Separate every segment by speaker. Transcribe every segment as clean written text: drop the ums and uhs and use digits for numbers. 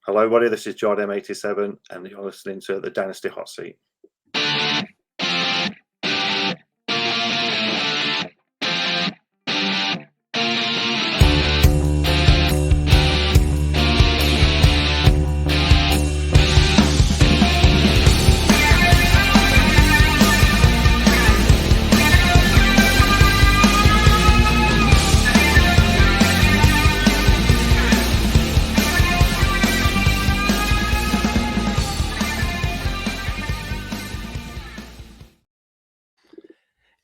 Speaker 1: Hello, everybody. This is Jord M87, and you're listening to the Dynasty Hotseat.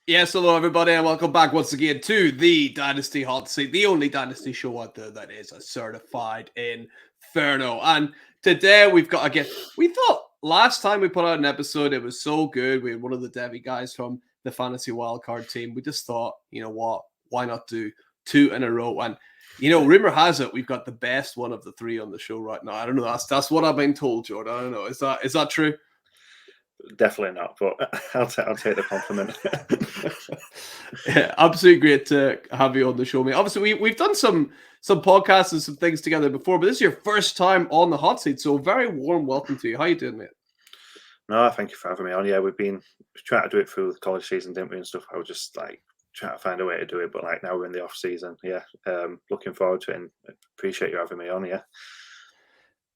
Speaker 2: Yes, hello everybody, and welcome back once again to the Dynasty Hot Seat, the only Dynasty show out there that is a certified inferno. And today we've got we thought last time we put out an episode, it was so good. We had one of the Devi guys from the Fantasy Wildcard team. We just thought, you know what, why not do two in a row? And rumor has it we've got the best one of the three on the show right now. I don't know. That's what I've been told, Jordan. I don't know. Is that true?
Speaker 1: Definitely not, but I'll take the compliment.
Speaker 2: Yeah, absolutely great to have you on the show, mate. Obviously, we've done some podcasts and some things together before, but this is your first time on the hot seat, so very warm welcome to you. How you doing, mate?
Speaker 1: No, thank you for having me on. Yeah, we've been trying to do it through the college season, didn't we, and stuff. I was just like trying to find a way to do it, but like now we're in the off season. Yeah, looking forward to it, and appreciate you having me on. Yeah.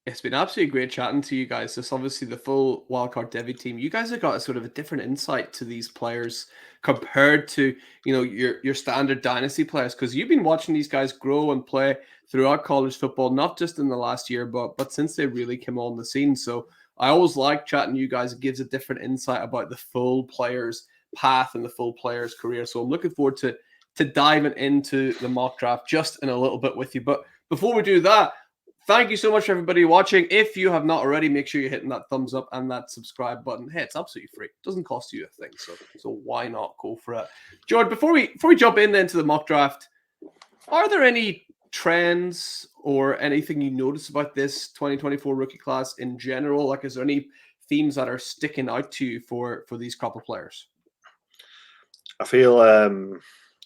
Speaker 2: It's been absolutely great chatting to you guys. This obviously the full Wildcard Devi team. You guys have got a sort of a different insight to these players compared to your standard dynasty players, because you've been watching these guys grow and play throughout college football, not just in the last year, but since they really came on the scene. So I always like chatting to you guys. It gives a different insight about the full player's path and the full player's career. So I'm looking forward to diving into the mock draft just in a little bit with you. But before we do that, thank you so much, everybody watching. If you have not already, make sure you're hitting that thumbs up and that subscribe button. Hey, it's absolutely free. It doesn't cost you a thing, so why not go for it? Jord, before we jump into the mock draft, are there any trends or anything you notice about this 2024 rookie class in general? Like, is there any themes that are sticking out to you for these crop of players?
Speaker 1: I feel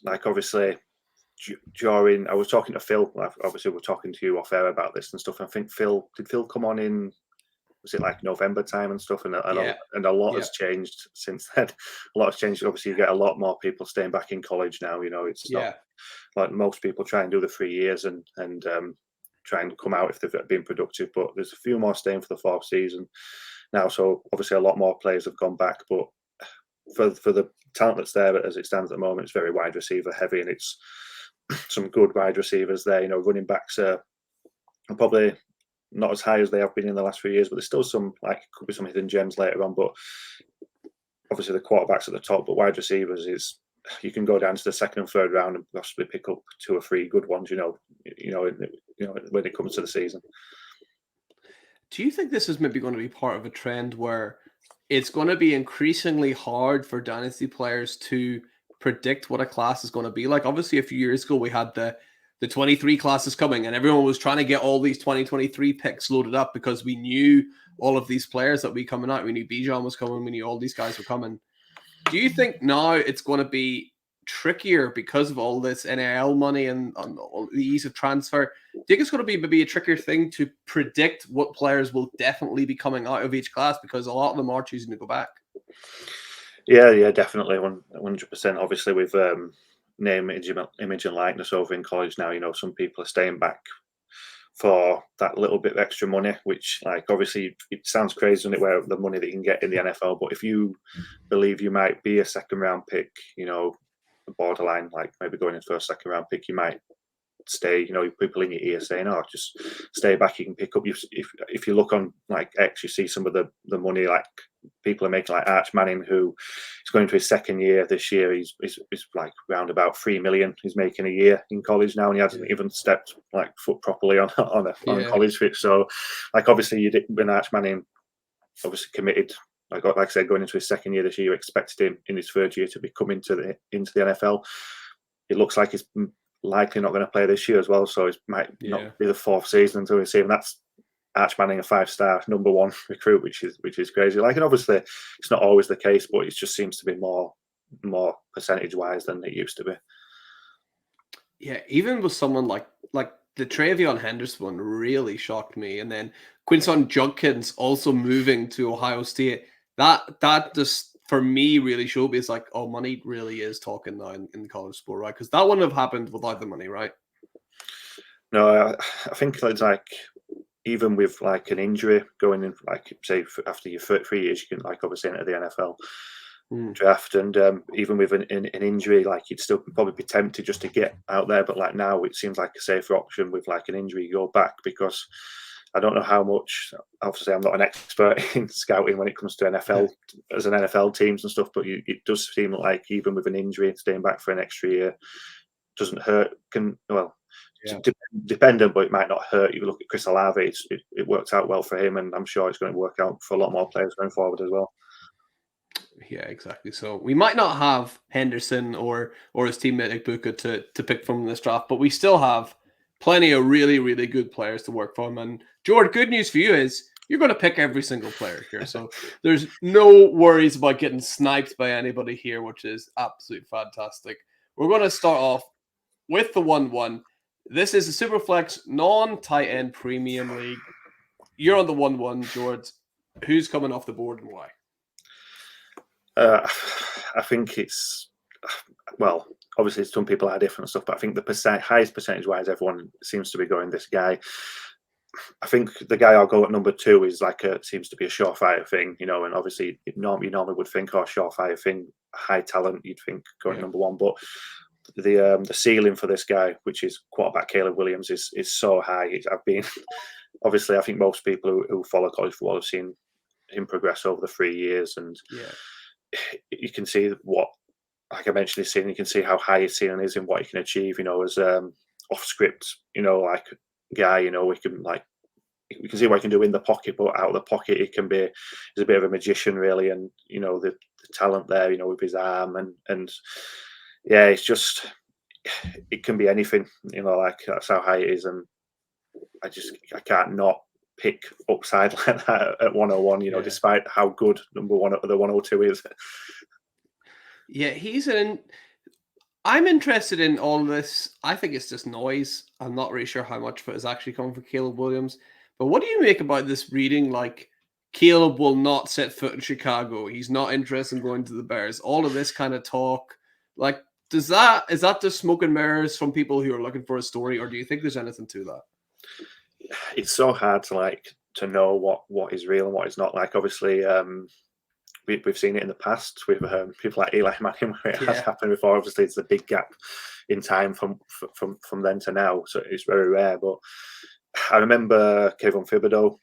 Speaker 1: like obviously during, I was talking to Phil, obviously we're talking to you off air about this and stuff. I think Phil come on in, was it like November time and stuff? And a lot has changed since then. A lot has changed. Obviously, you get a lot more people staying back in college now. It's not like most people try and do the 3 years and try and come out if they've been productive. But there's a few more staying for the fourth season now. So obviously, a lot more players have gone back. But for the talent that's there as it stands at the moment, it's very wide receiver heavy, and it's some good wide receivers there. Running backs are probably not as high as they have been in the last few years, but there's still some, like, could be some hidden gems later on. But obviously the quarterbacks at the top, but wide receivers is, you can go down to the second and third round and possibly pick up 2 or 3 good ones. When it comes to the season.
Speaker 2: Do you think this is maybe going to be part of a trend where it's going to be increasingly hard for dynasty players to predict what a class is going to be like? Obviously, a few years ago we had the 23 classes coming, and everyone was trying to get all these 2023 picks loaded up because we knew all of these players that we coming out. We knew Bijan was coming. We knew all these guys were coming. Do you think now it's going to be trickier because of all this NIL money and all the ease of transfer? Do you think it's going to be maybe a trickier thing to predict what players will definitely be coming out of each class, because a lot of them are choosing to go back?
Speaker 1: Yeah, definitely, 100%. Obviously, with name, image, and likeness over in college now, some people are staying back for that little bit of extra money, which, like, obviously it sounds crazy, doesn't it, where the money that you can get in the NFL. But if you believe you might be a second round pick, borderline, like maybe going in first, second round pick, you might stay. People in your ear saying, "Oh, just stay back. You can pick up." If you look on like X, you see some of the money like people are making, like Arch Manning, who is going to his second year this year. He's like around about $3 million. He's making a year in college now, and he hasn't even stepped like foot properly on a college pitch. So, like, obviously, when Arch Manning obviously committed. Like I said, going into his second year this year, you expected him in his third year to be coming into the NFL. It looks like he's likely not going to play this year as well, so it might not be the fourth season until we see him. That's Arch Manning, a 5-star number 1 recruit, which is crazy. Like, and obviously it's not always the case, but it just seems to be more percentage wise than it used to be.
Speaker 2: Yeah, even with someone like the Travion Henderson one really shocked me, and then Quinson Judkins also moving to Ohio State. That just for me really showed me it's like, oh, money really is talking now in college sport, right? Because that wouldn't have happened without the money, right?
Speaker 1: No, I think it's like even with like an injury going in, like say after your 3 years, you can like obviously enter the NFL draft, and even with an injury, like you'd still probably be tempted just to get out there. But like now, it seems like a safer option with like an injury, you go back, because I don't know how much. Obviously, I'm not an expert in scouting when it comes to NFL as an NFL teams and stuff, but it does seem like even with an injury, staying back for an extra year doesn't hurt. Dependent, but it might not hurt. You look at Chris Olave; it worked out well for him, and I'm sure it's going to work out for a lot more players going forward as well.
Speaker 2: Yeah, exactly. So we might not have Henderson or his teammate Ibuka to pick from this draft, but we still have plenty of really, really good players to work from. And Jord, good news for you is you're going to pick every single player here. So there's no worries about getting sniped by anybody here, which is absolutely fantastic. We're going to start off with the 1-1. This is a Superflex non-tight end premium league. You're on the 1-1, Jord. Who's coming off the board and why?
Speaker 1: I think it's, well, obviously some people are different and stuff, but I think the highest percentage-wise, everyone seems to be going this guy. I think the guy I'll go at number 2 is like seems to be a surefire thing, you know, and obviously you normally would think, oh, surefire thing, high talent, you'd think going number 1, but the ceiling for this guy, which is quarterback Caleb Williams, is so high. I've been obviously, I think most people who follow college football have seen him progress over the 3 years, and you can see what, like I mentioned, his ceiling. You can see how high his ceiling is and what he can achieve. You know, as off script, you know, like guy. You know, we can see what he can do in the pocket, but out of the pocket, he's a bit of a magician, really. And you know, the talent there, you know, with his arm and yeah, it's just, it can be anything. You know, like that's how high it is, and I can't not pick upside like that at 101, you know, despite how good number 1 the 102 is.
Speaker 2: Yeah, I'm interested in all this. I think it's just noise. I'm not really sure how much of it is actually coming from Caleb Williams. But what do you make about this reading? Like, Caleb will not set foot in Chicago. He's not interested in going to the Bears. All of this kind of talk. Like, is that just smoke and mirrors from people who are looking for a story, or do you think there's anything to that?
Speaker 1: It's so hard to know what is real and what is not. Like, obviously, we've seen it in the past with people like Eli Manning, where it has happened before. Obviously, it's a big gap in time from then to now, so it's very rare. But I remember Kayvon Thibodeau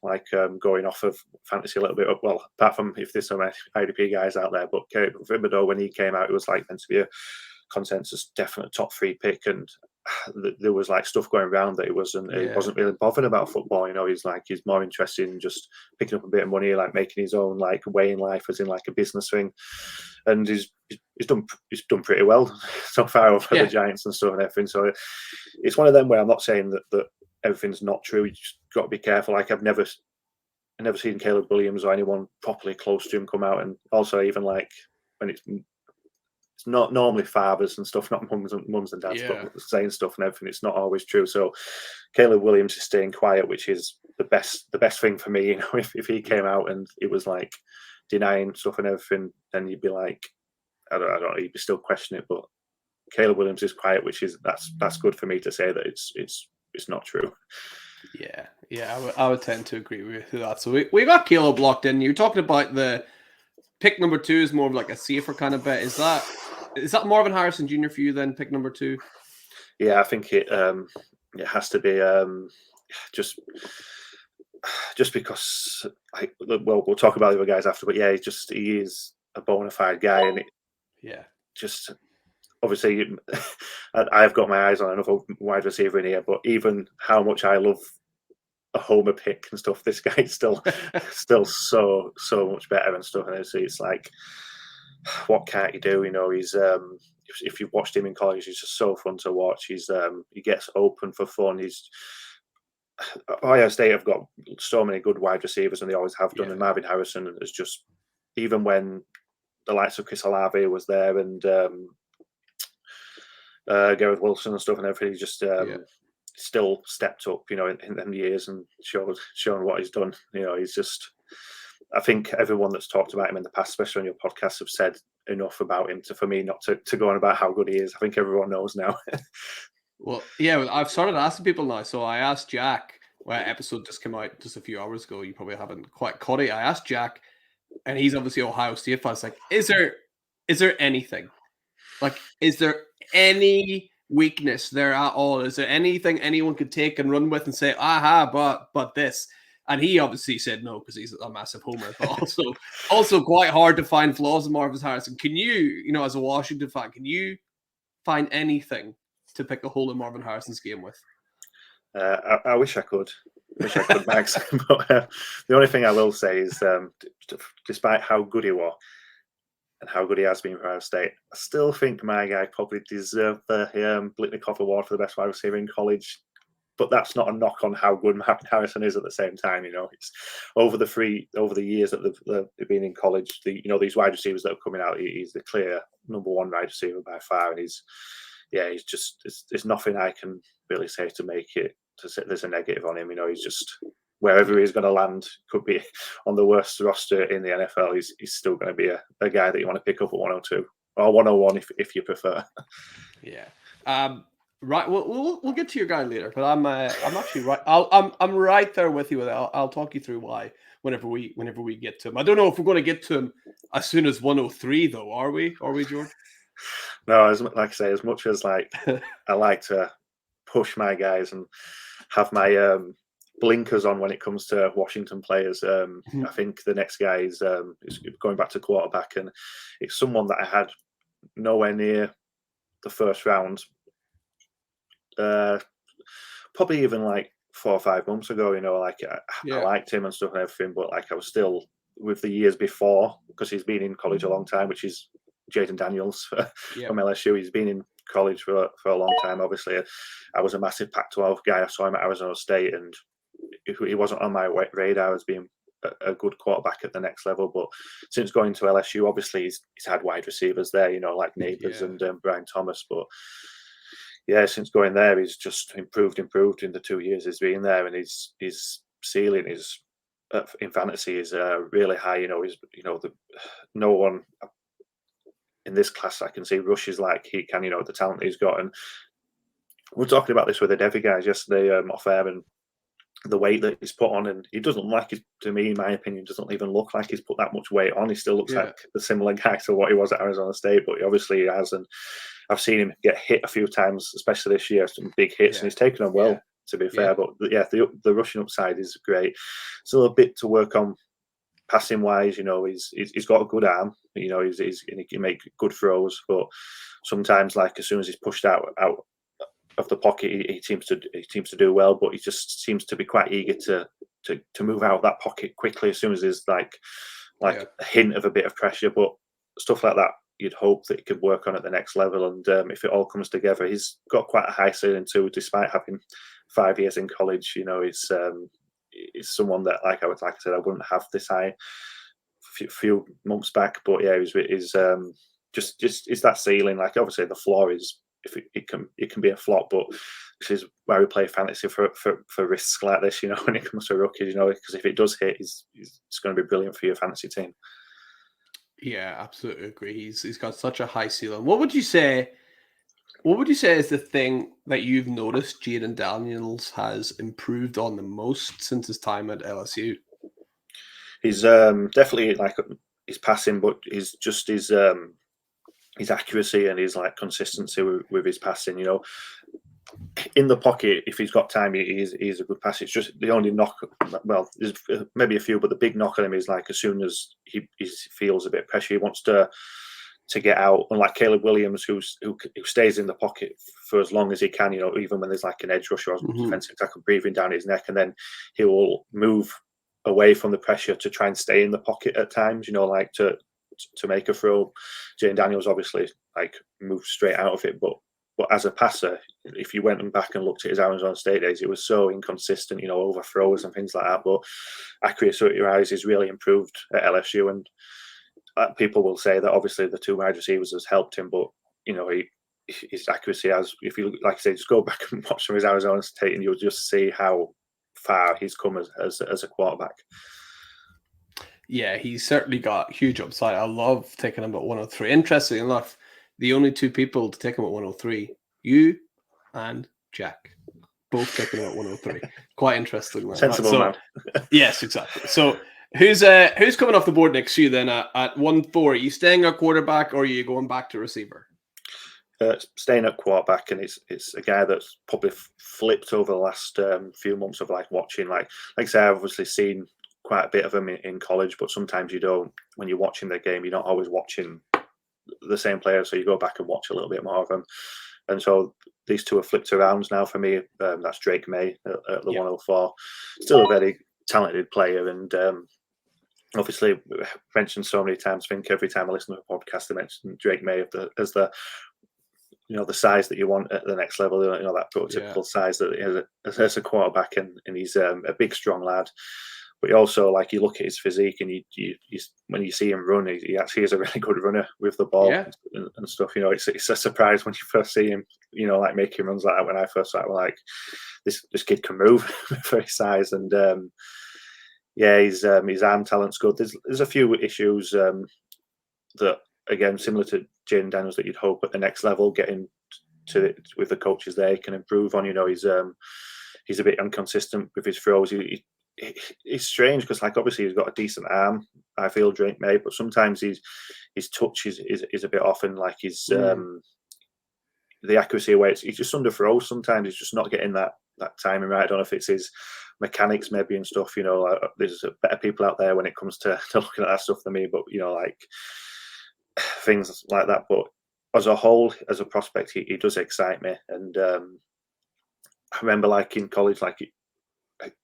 Speaker 1: going off of fantasy a little bit. Well, apart from if there's some IDP guys out there, but Kayvon Thibodeau, when he came out, it was like meant to be a consensus definite top 3 pick, and there was like stuff going around that he wasn't really bothered about football. You know, he's more interested in just picking up a bit of money, like making his own like way in life, as in like a business thing. And he's done pretty well so far over the Giants and stuff and everything. So it's one of them where I'm not saying that everything's not true. You just got to be careful. Like I've never seen Caleb Williams or anyone properly close to him come out, and also even like when it's not normally fathers and stuff, not mums and dads, but saying stuff and everything. It's not always true. So Caleb Williams is staying quiet, which is the best thing for me. You know, if he came out and it was like denying stuff and everything, then you'd be like, I don't know, you'd be still questioning it. But Caleb Williams is quiet, which is that's good for me to say that it's not true.
Speaker 2: Yeah, I would tend to agree with that. So we got Caleb locked in. You're talking about the pick number 2 is more of like a safer kind of bet. Is that Marvin Harrison Jr. for you then, pick number 2?
Speaker 1: Yeah, I think it has to be just because we'll talk about the other guys after, but yeah, he is a bona fide guy, and just obviously I've got my eyes on another wide receiver in here, but even how much I love a homer pick and stuff, this guy's still so much better and stuff. And it's like, what can't you do? You know, he's if you've watched him in college, he's just so fun to watch. He gets open for fun. Ohio State have got so many good wide receivers, and they always have done. And Marvin Harrison is just, even when the likes of Chris Olave was there and Garrett Wilson and stuff and everything, still stepped up, in them years and shown what he's done. He's just. I think everyone that's talked about him in the past, especially on your podcast, have said enough about him for me not to go on about how good he is. I think everyone knows now.
Speaker 2: Well, yeah, I've started asking people now. So I asked Jack, well, episode just came out just a few hours ago. You probably haven't quite caught it. I asked Jack, and he's obviously Ohio State fan. It's like, is there anything? Like, is there any weakness there at all? Is there anything anyone could take and run with and say, aha, but this? And he obviously said no because he's a massive homer, but also quite hard to find flaws in Marvin Harrison. Can you, as a Washington fan, can you find anything to pick a hole in Marvin Harrison's game with?
Speaker 1: I wish I could. Max. But the only thing I will say is, despite how good he was and how good he has been for Ohio State, I still think my guy probably deserved the Blitnikoff Award for the best wide receiver in college. But that's not a knock on how good Marvin Harrison is at the same time. It's over the years that they've been in college, these wide receivers that are coming out, he's the clear number one wide receiver by far. And there's nothing I can really say to make it, to say there's a negative on him. He's just, wherever he's going to land, could be on the worst roster in the NFL. He's still going to be a guy that you want to pick up at 102 or 101 if you prefer.
Speaker 2: Yeah. Right. We'll get to your guy later, but I'm actually right. I'm right there with you with it. I'll talk you through why whenever we get to him. I don't know if we're going to get to him as soon as 103 though. Are we, George?
Speaker 1: No, like I say, as much as I like to push my guys and have my blinkers on when it comes to Washington players, I think the next guy is going back to quarterback, and it's someone that I had nowhere near the first round. Probably even 4 or 5 months ago, I liked him and stuff and everything, but I was still with the years before, because he's been in college a long time, which is Jayden Daniels from LSU. He's been in college for a long time. Obviously, I was a massive Pac-12 guy. I saw him at Arizona State, and he wasn't on my radar as being a good quarterback at the next level. But since going to LSU, obviously he's had wide receivers there, like Nabers and Brian Thomas, but since going there, he's just improved in the 2 years he's been there, and his ceiling is in fantasy is really high. No one in this class I can see rushes like he can. The talent he's got, and we're talking about this with the Devi guys yesterday off air, and the weight that he's put on, and he doesn't to me, in my opinion, doesn't even look like he's put that much weight on. He still looks like a similar guy to what he was at Arizona State, but he has, and I've seen him get hit a few times, especially this year, some big hits, and he's taken them well, to be fair. But the rushing upside is great. Still a bit to work on passing wise. He's got a good arm. He can make good throws, but sometimes, as soon as he's pushed out of the pocket, he seems to do well, but he just seems to be quite eager to move out of that pocket quickly as soon as there's a hint of a bit of pressure. But stuff like that, you'd hope that he could work on at the next level. And if it all comes together, he's got quite a high ceiling too, despite having 5 years in college. He's someone that, like I said, I wouldn't have this high a few months back. But he's just that ceiling. Obviously the floor is, if it can be a flop, but this is why we play fantasy for risks like this. When it comes to rookies, because if it does hit, it's going to be brilliant for your fantasy team.
Speaker 2: Yeah, absolutely agree. He's got such a high ceiling. What would you say is the thing that you've noticed Jayden Daniels has improved on the most since his time at LSU?
Speaker 1: He's definitely his passing, but his accuracy and his consistency with his passing. In the pocket, if he's got time, he's a good passer. It's just the only knock. Well, there's maybe a few, but the big knock on him is as soon as he feels a bit of pressure, he wants to get out. Unlike Caleb Williams, who stays in the pocket for as long as he can. Even when there's an edge rusher or defensive tackle breathing down his neck, and then he will move away from the pressure to try and stay in the pocket at times. To make a throw. Jayden Daniels obviously moved straight out of it, but as a passer, if you went back and looked at his Arizona State days, it was so inconsistent, overthrows and things like that. But accuracy is really improved at LSU, and people will say that obviously the 2 wide receivers has helped him, but his accuracy has. If you like I say, just go back and watch some of his Arizona State, and you'll just see how far he's come as a quarterback.
Speaker 2: Yeah, he's certainly got huge upside. I love taking him at 103. Interesting enough, the only two people to take him at 103, you and Jack, both taking him at 103. Quite interesting, man.
Speaker 1: Sensible man.
Speaker 2: Yes, exactly. So who's coming off the board next to you then at 1-4? Are you staying at quarterback or are you going back to receiver?
Speaker 1: Staying at quarterback, and it's a guy that's probably flipped over the last few months of watching. Like I say, I've obviously seen quite a bit of him in college, but sometimes you don't. When you're watching their game, you're not always watching the same players, so you go back and watch a little bit more of them. And so these two have flipped around now for me. That's Drake Maye at the 104. Still a very talented player, and obviously mentioned so many times. I think every time I listen to a podcast, I mention Drake Maye as the the size that you want at the next level. That prototypical size that as a quarterback, and he's a big, strong lad. But he also, you look at his physique, and you when you see him run, he actually is a really good runner with the ball and stuff. It's a surprise when you first see him, making runs like that. When I first saw it, we're like, this kid can move for his size, and his arm talent's good. There's a few issues that, again, similar to Jayden Daniels, that you'd hope at the next level, getting to with the coaches there, he can improve on. He's a bit inconsistent with his throws. It's strange because, obviously he's got a decent arm, I feel, Drake Maye, but sometimes his touch is a bit off, and his the accuracy away, he's just under throws. Sometimes he's just not getting that timing right. I don't know if it's his mechanics maybe and stuff. There's better people out there when it comes to looking at that stuff than me, but things like that. But as a whole, as a prospect, he does excite me. And I remember, in college,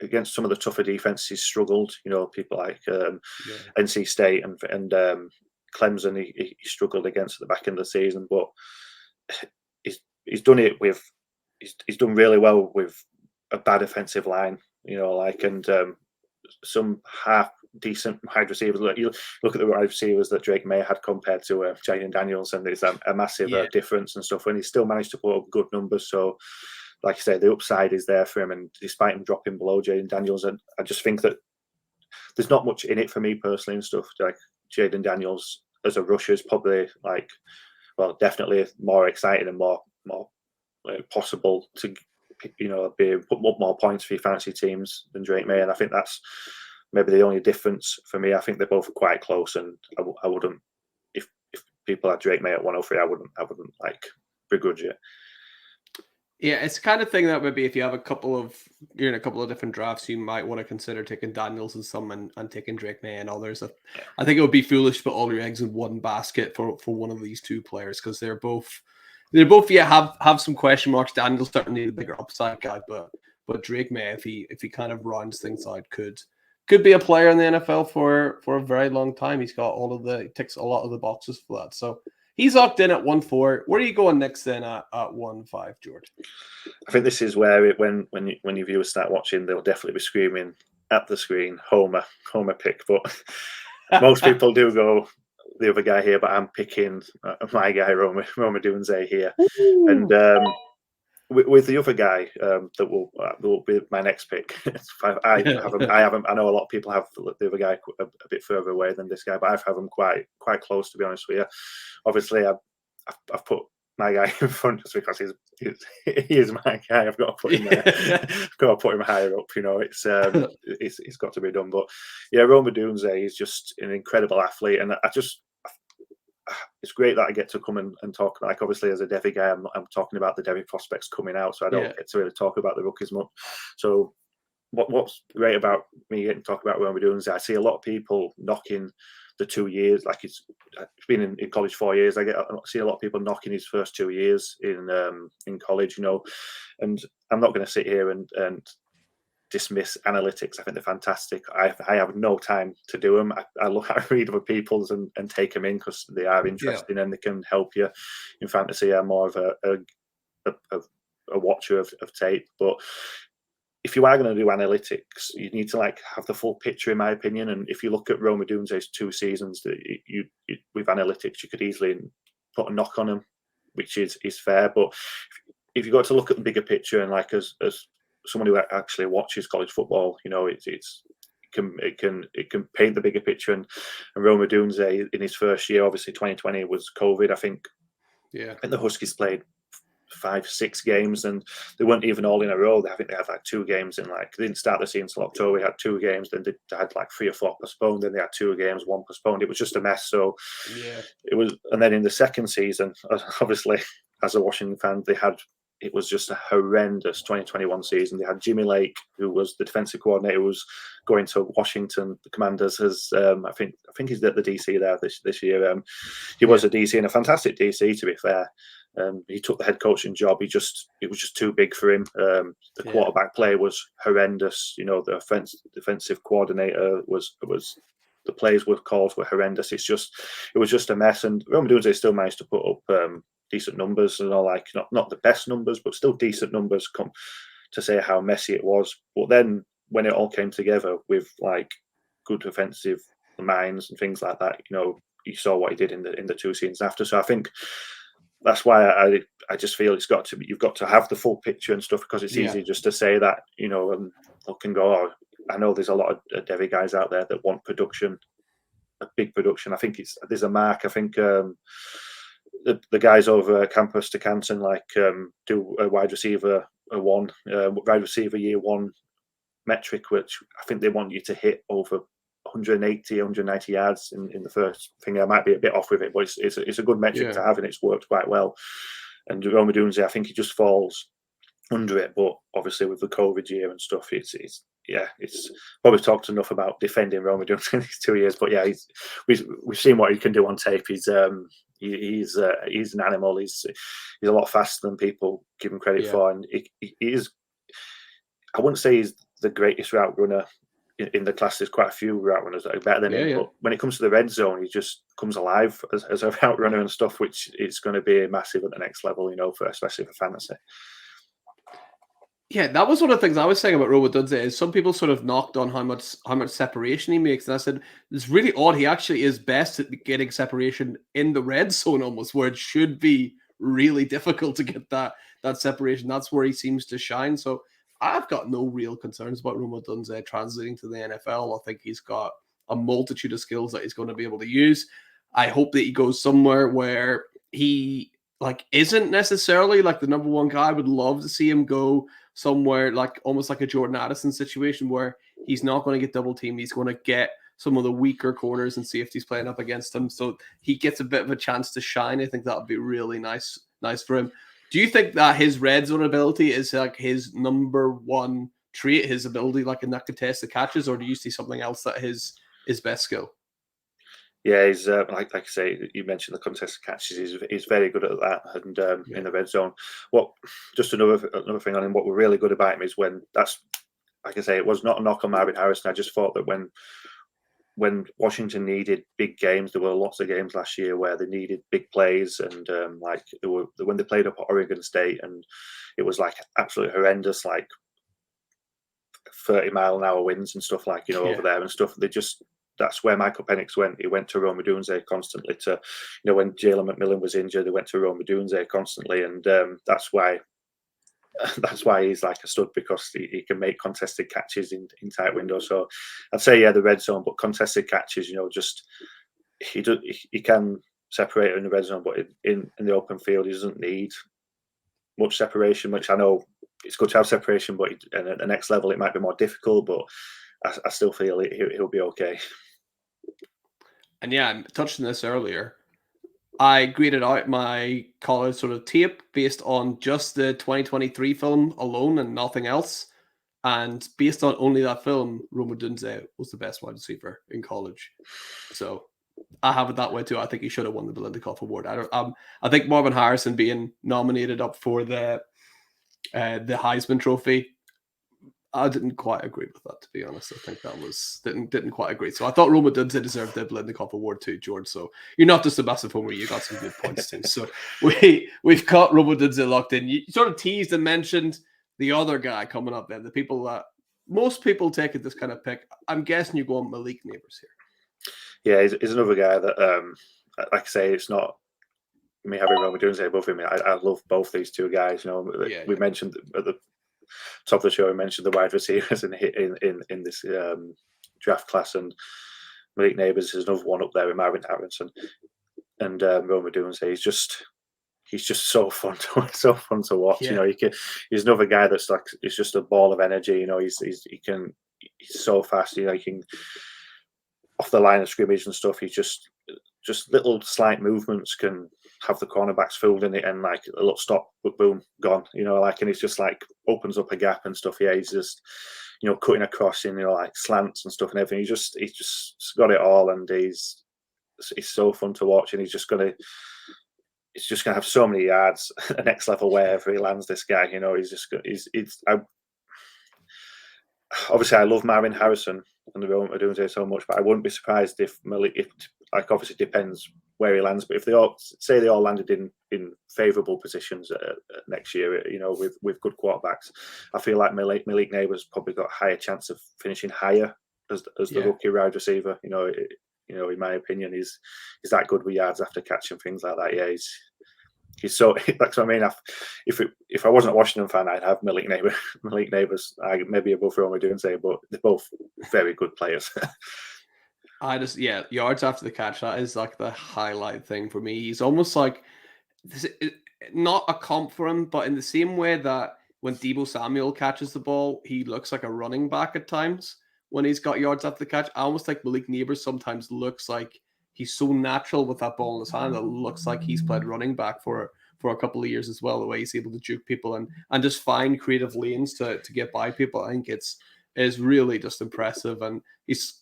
Speaker 1: against some of the tougher defenses, he struggled. People like NC State and Clemson, he struggled against at the back end of the season. But he's done it with he's done really well with a bad offensive line. And some half decent wide receivers. You look at the wide receivers that Drake Maye had compared to Jayden Daniels, and there's a massive difference and stuff. And he still managed to put up good numbers. So, like I say, the upside is there for him. And despite him dropping below Jayden Daniels, and I just think that there's not much in it for me personally and stuff. Jayden Daniels as a rusher is probably definitely more exciting and more possible to put up more points for your fantasy teams than Drake Maye. And I think that's maybe the only difference for me. I think they're both quite close, and I wouldn't, if people had Drake Maye at 103, I wouldn't begrudge it.
Speaker 2: Yeah, it's the kind of thing that maybe if you have you're in a couple of different drafts, you might want to consider taking Daniels and some and taking Drake Maye and others. I think it would be foolish to put all your eggs in one basket for one of these two players, because they're both have some question marks. Daniels certainly the bigger upside guy, but Drake Maye, if he kind of rounds things out, could be a player in the NFL for a very long time. He's got ticks a lot of the boxes for that. So he's locked in at 1-4. Where are you going next then at 1-5, Jord?
Speaker 1: I think this is where when your viewers start watching, they'll definitely be screaming at the screen, Homer pick. But most people do go the other guy here, but I'm picking my guy, Rome Odunze here. Ooh. And with the other guy that will be my next pick. I know a lot of people have the other guy a bit further away than this guy, but I've have him quite close, to be honest with you. Obviously, I've put my guy in front just because he is my guy. I've got to put him there. I've got to put him higher up. It's got to be done. But yeah, Rome Odunze is just an incredible athlete, and it's great that I get to come and talk. Obviously, as a Devy guy, I'm talking about the Devy prospects coming out, so I don't get to really talk about the rookies much. So what's great about me getting to talk about Rome Odunze, I see a lot of people knocking the 2 years. It's been in college 4 years. I see a lot of people knocking his first 2 years in college, and I'm not going to sit here and dismiss analytics. I think they're fantastic. I have no time to do them. I read other people's and take them in because they are interesting and they can help you in fantasy. I'm more of a watcher of tape. But if you are going to do analytics, you need to have the full picture, in my opinion. And if you look at Rome Odunze's 2 seasons, with analytics, you could easily put a knock on him which is fair. But if you got to look at the bigger picture, and like as someone who actually watches college football, it can paint the bigger picture. And Rome Odunze in his first year, obviously 2020 was COVID. I think the Huskies played 5-6 games, and they weren't even all in a row. I think they had like 2 games in they didn't start the season until October. They had 2 games, then they had like 3 or 4 postponed, then they had 2 games, 1 postponed. It was just a mess. So it was, and then in the second season, obviously as a Washington fan, it was just a horrendous 2021 season. They had Jimmy Lake, who was the defensive coordinator, who was going to Washington, the Commanders, as I think he's at the DC there this year. He was a DC, and a fantastic DC, to be fair. He took the head coaching job. It was just too big for him. The quarterback play was horrendous. The defensive coordinator was the plays were horrendous. It was just a mess. And Rome Odunze still managed to put up decent numbers, and not the best numbers, but still decent numbers to say how messy it was. But then when it all came together with like good offensive minds and things like that, you saw what he did in the 2 seasons after. So I think that's why I just feel you've got to have the full picture and stuff, because it's easy just to say that, and look and go, oh, I know there's a lot of Devy guys out there that want production, a big production. I think there's a mark. I think the guys over at Campus to Canton do a wide receiver wide receiver year 1 metric, which I think they want you to hit over 190 yards in the first thing. I might be a bit off with it, but it's a good metric to have, and it's worked quite well. And Rome Odunze, I think he just falls under it. But obviously with the COVID year and stuff, it's probably talked enough about defending Rome Odunze in these 2 years. But we've seen what he can do on tape. He's an animal. He's a lot faster than people give him credit for, and he is. I wouldn't say he's the greatest route runner in the class. There's quite a few route runners that are better than him, but when it comes to the red zone, he just comes alive as a route runner and stuff, which is going to be massive at the next level, especially for fantasy.
Speaker 2: Yeah, that was one of the things I was saying about Rome Odunze, is some people sort of knocked on how much separation he makes, and I said it's really odd. He actually is best at getting separation in the red zone, almost, where it should be really difficult to get that separation. That's where he seems to shine. So I've got no real concerns about Rome Odunze translating to the NFL. I think he's got a multitude of skills that he's going to be able to use. I hope that he goes somewhere where he isn't necessarily like the number 1 guy. I would love to see him go somewhere almost like a Jordan Addison situation, where he's not going to get double teamed. He's going to get some of the weaker corners and safeties playing up against him, so he gets a bit of a chance to shine. I think that would be really nice for him. Do you think that his red zone ability is his number 1 trait, his ability in that contested catches, or do you see something else that his best skill?
Speaker 1: Yeah, he's like I say, you mentioned the contested catches. He's very good at that, and in the red zone. Just another thing on him. What we're really good about him is when that's, like I say, it was not a knock on Marvin Harrison. I just thought that when Washington needed big games, there were lots of games last year where they needed big plays, and when they played up at Oregon State, and it was absolutely horrendous, 30-mile-an-hour winds and stuff over there and stuff. That's where Michael Penix went. He went to Rome Odunze constantly. When Jalen McMillan was injured, they went to Rome Odunze constantly, and that's why he's a stud, because he can make contested catches in tight windows. So I'd say the red zone, but contested catches, he can separate in the red zone, but in the open field he doesn't need much separation. Which I know it's good to have separation, but at the next level it might be more difficult. But I still feel he'll be okay.
Speaker 2: And I touched on this earlier. I graded out my college sort of tape based on just the 2023 film alone and nothing else. And based on only that film, Rome Odunze was the best wide receiver in college. So I have it that way too. I think he should have won the Biletnikoff Award. I think Marvin Harrison being nominated up for the Heisman Trophy, I didn't quite agree with that, to be honest. I think that was didn't quite agree. So I thought Rome Odunze deserved the Biletnikoff Award too, George. So you're not just a massive homer; you got some good points too. So we've got Rome Odunze locked in. You sort of teased and mentioned the other guy coming up there. The people that most people take at this kind of pick. I'm guessing you're going Malik Nabers here.
Speaker 1: Yeah, he's another guy that, like I say, it's not me having Odunze above him, I love both these two guys. You know, we mentioned at the top of the show, we mentioned the wide receivers in this draft class, and Malik Nabers is another one up there with Marvin Harrison and Odunze. He's just so fun to watch.
Speaker 2: Yeah.
Speaker 1: You know, he's another guy that's like, he's just a ball of energy. You know, he's so fast. You know, he can off the line of scrimmage and stuff. He's just little slight movements can have the cornerbacks fooled in it, and like a little stop, but boom, gone. You know, like, and it's just like opens up a gap and stuff. Yeah, he's just, you know, cutting across in, you know, like slants and stuff and everything. He's just got it all, and he's so fun to watch, and he's just gonna have so many yards at the next level wherever he lands. This guy, you know, obviously I love Marvin Harrison and the Rome Odunze so much, but I wouldn't be surprised if like, obviously it depends where he lands, but if they all landed in favourable positions next year, you know, with good quarterbacks, I feel like Malik Nabers probably got a higher chance of finishing higher as the rookie wide receiver. You know, in my opinion, he's that good with yards after catch and things like that. Yeah, he's so, that's what I mean. If I wasn't a Washington fan, I'd have Malik Nabers, maybe above Rome Odunze, but they're both very good players.
Speaker 2: Yards after the catch, that is like the highlight thing for me. He's almost like, not a comp for him, but in the same way that when Deebo Samuel catches the ball, he looks like a running back at times when he's got yards after the catch. I almost like Malik Nabers sometimes looks like he's so natural with that ball in his hand that it looks like he's played running back for a couple of years as well, the way he's able to juke people and just find creative lanes to get by people. I think it's really just impressive, and he's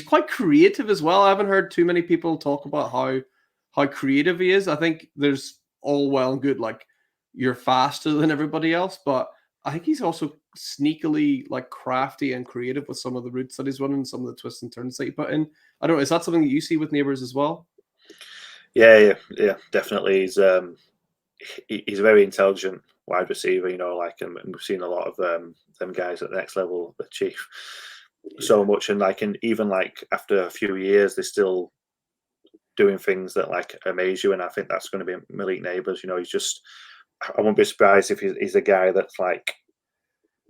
Speaker 2: quite creative as well. I haven't heard too many people talk about how creative he is. I think there's all well and good, like, you're faster than everybody else, but I think he's also sneakily like crafty and creative with some of the routes that he's running, some of the twists and turns that he put in. I don't know, is that something that you see with Nabers as well?
Speaker 1: Yeah, definitely. He's a very intelligent wide receiver, you know, like, and we've seen a lot of them guys at the next level achieve so much, and like, and even like after a few years, they're still doing things that like amaze you, and I think that's going to be Malik Nabers. You know, I wouldn't be surprised if he's a guy that's like,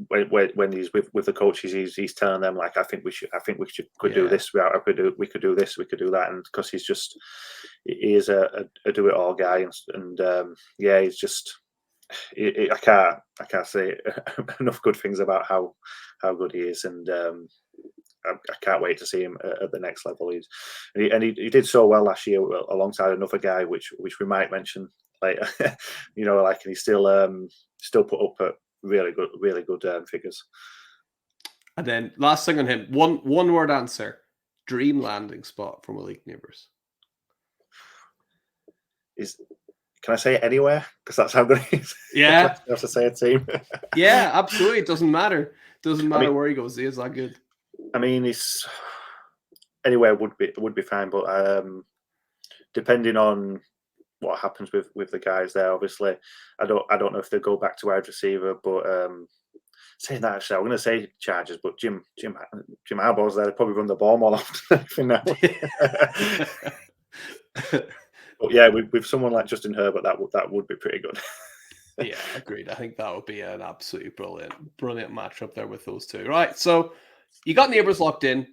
Speaker 1: when he's with the coaches, he's telling them like, I think we could do this route, we could do this, we could do that, and because he is a do it all guy, and he's just, I can't say enough good things about how good he is, and I can't wait to see him at the next level. He did so well last year alongside another guy, which we might mention later. You know, like, and he still put up at really good figures.
Speaker 2: And then last thing on him, one word answer: dream landing spot for Malik Nabers.
Speaker 1: Can I say it anywhere? Because that's how good he is.
Speaker 2: Yeah.
Speaker 1: I have to say a team.
Speaker 2: Yeah, absolutely. It doesn't matter. Doesn't matter where he goes. He is that good.
Speaker 1: I mean, it's anywhere would be fine, but depending on what happens with the guys there, obviously, I don't know if they go back to wide receiver, but saying that, actually, I'm going to say Chargers, but Jim Harbaugh's there. They probably run the ball more often now. But yeah, with someone like Justin Herbert, that would be pretty good.
Speaker 2: Yeah, agreed. I think that would be an absolutely brilliant matchup there with those two. Right, so you got Nabers locked in.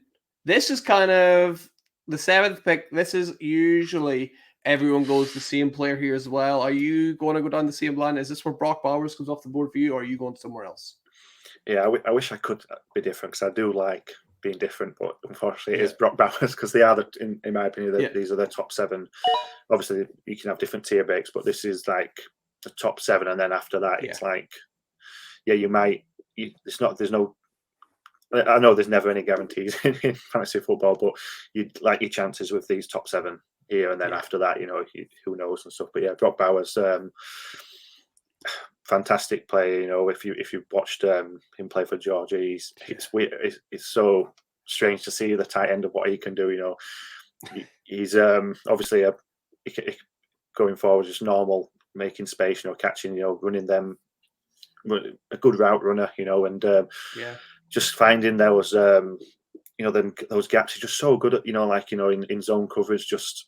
Speaker 2: This is kind of the 7th pick. This is usually everyone goes the same player here as well. Are you going to go down the same line? Is this where Brock Bowers comes off the board for you, or are you going somewhere else?
Speaker 1: Yeah, I wish I could be different, because I do like being different, but unfortunately it is Brock Bowers, because they are, in my opinion, these are the top 7. Obviously, you can have different tier breaks, but this is like the top 7, and then after that, it's like, you might. There's no. I know there's never any guarantees in fantasy football, but you like your chances with these top 7 here, and then after that, you know, who knows and stuff. But yeah, Brock Bowers, fantastic player. You know, if you watched him play for Georgia, it's weird. It's so strange to see the tight end of what he can do. You know, he's obviously going forward, just normal, making space, you know, catching, you know, running them, a good route runner, you know, and just finding those, you know, those gaps. He's just so good at, you know, like, you know, in zone coverage. Just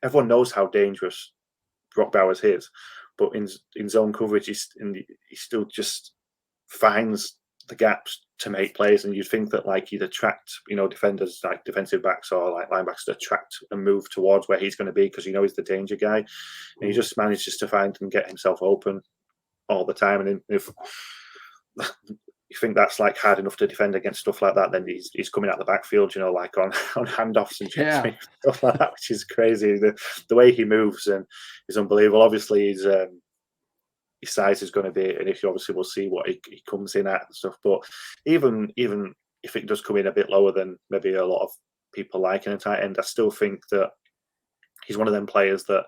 Speaker 1: everyone knows how dangerous Brock Bowers his, but in zone coverage, he still just finds the gaps to make plays, and you'd think that like he'd attract, defenders like defensive backs or like linebackers to attract and move towards where he's going to be because he's the danger guy, and he just manages to find and get himself open all the time. And if you think that's like hard enough to defend against stuff like that, then he's coming out the backfield, like on handoffs and stuff like that, which is crazy. The way he moves and is unbelievable. Obviously, his size is going to be an issue. Obviously, we'll see what he comes in at and stuff. But even if it does come in a bit lower than maybe a lot of people like in a tight end, I still think that he's one of them players that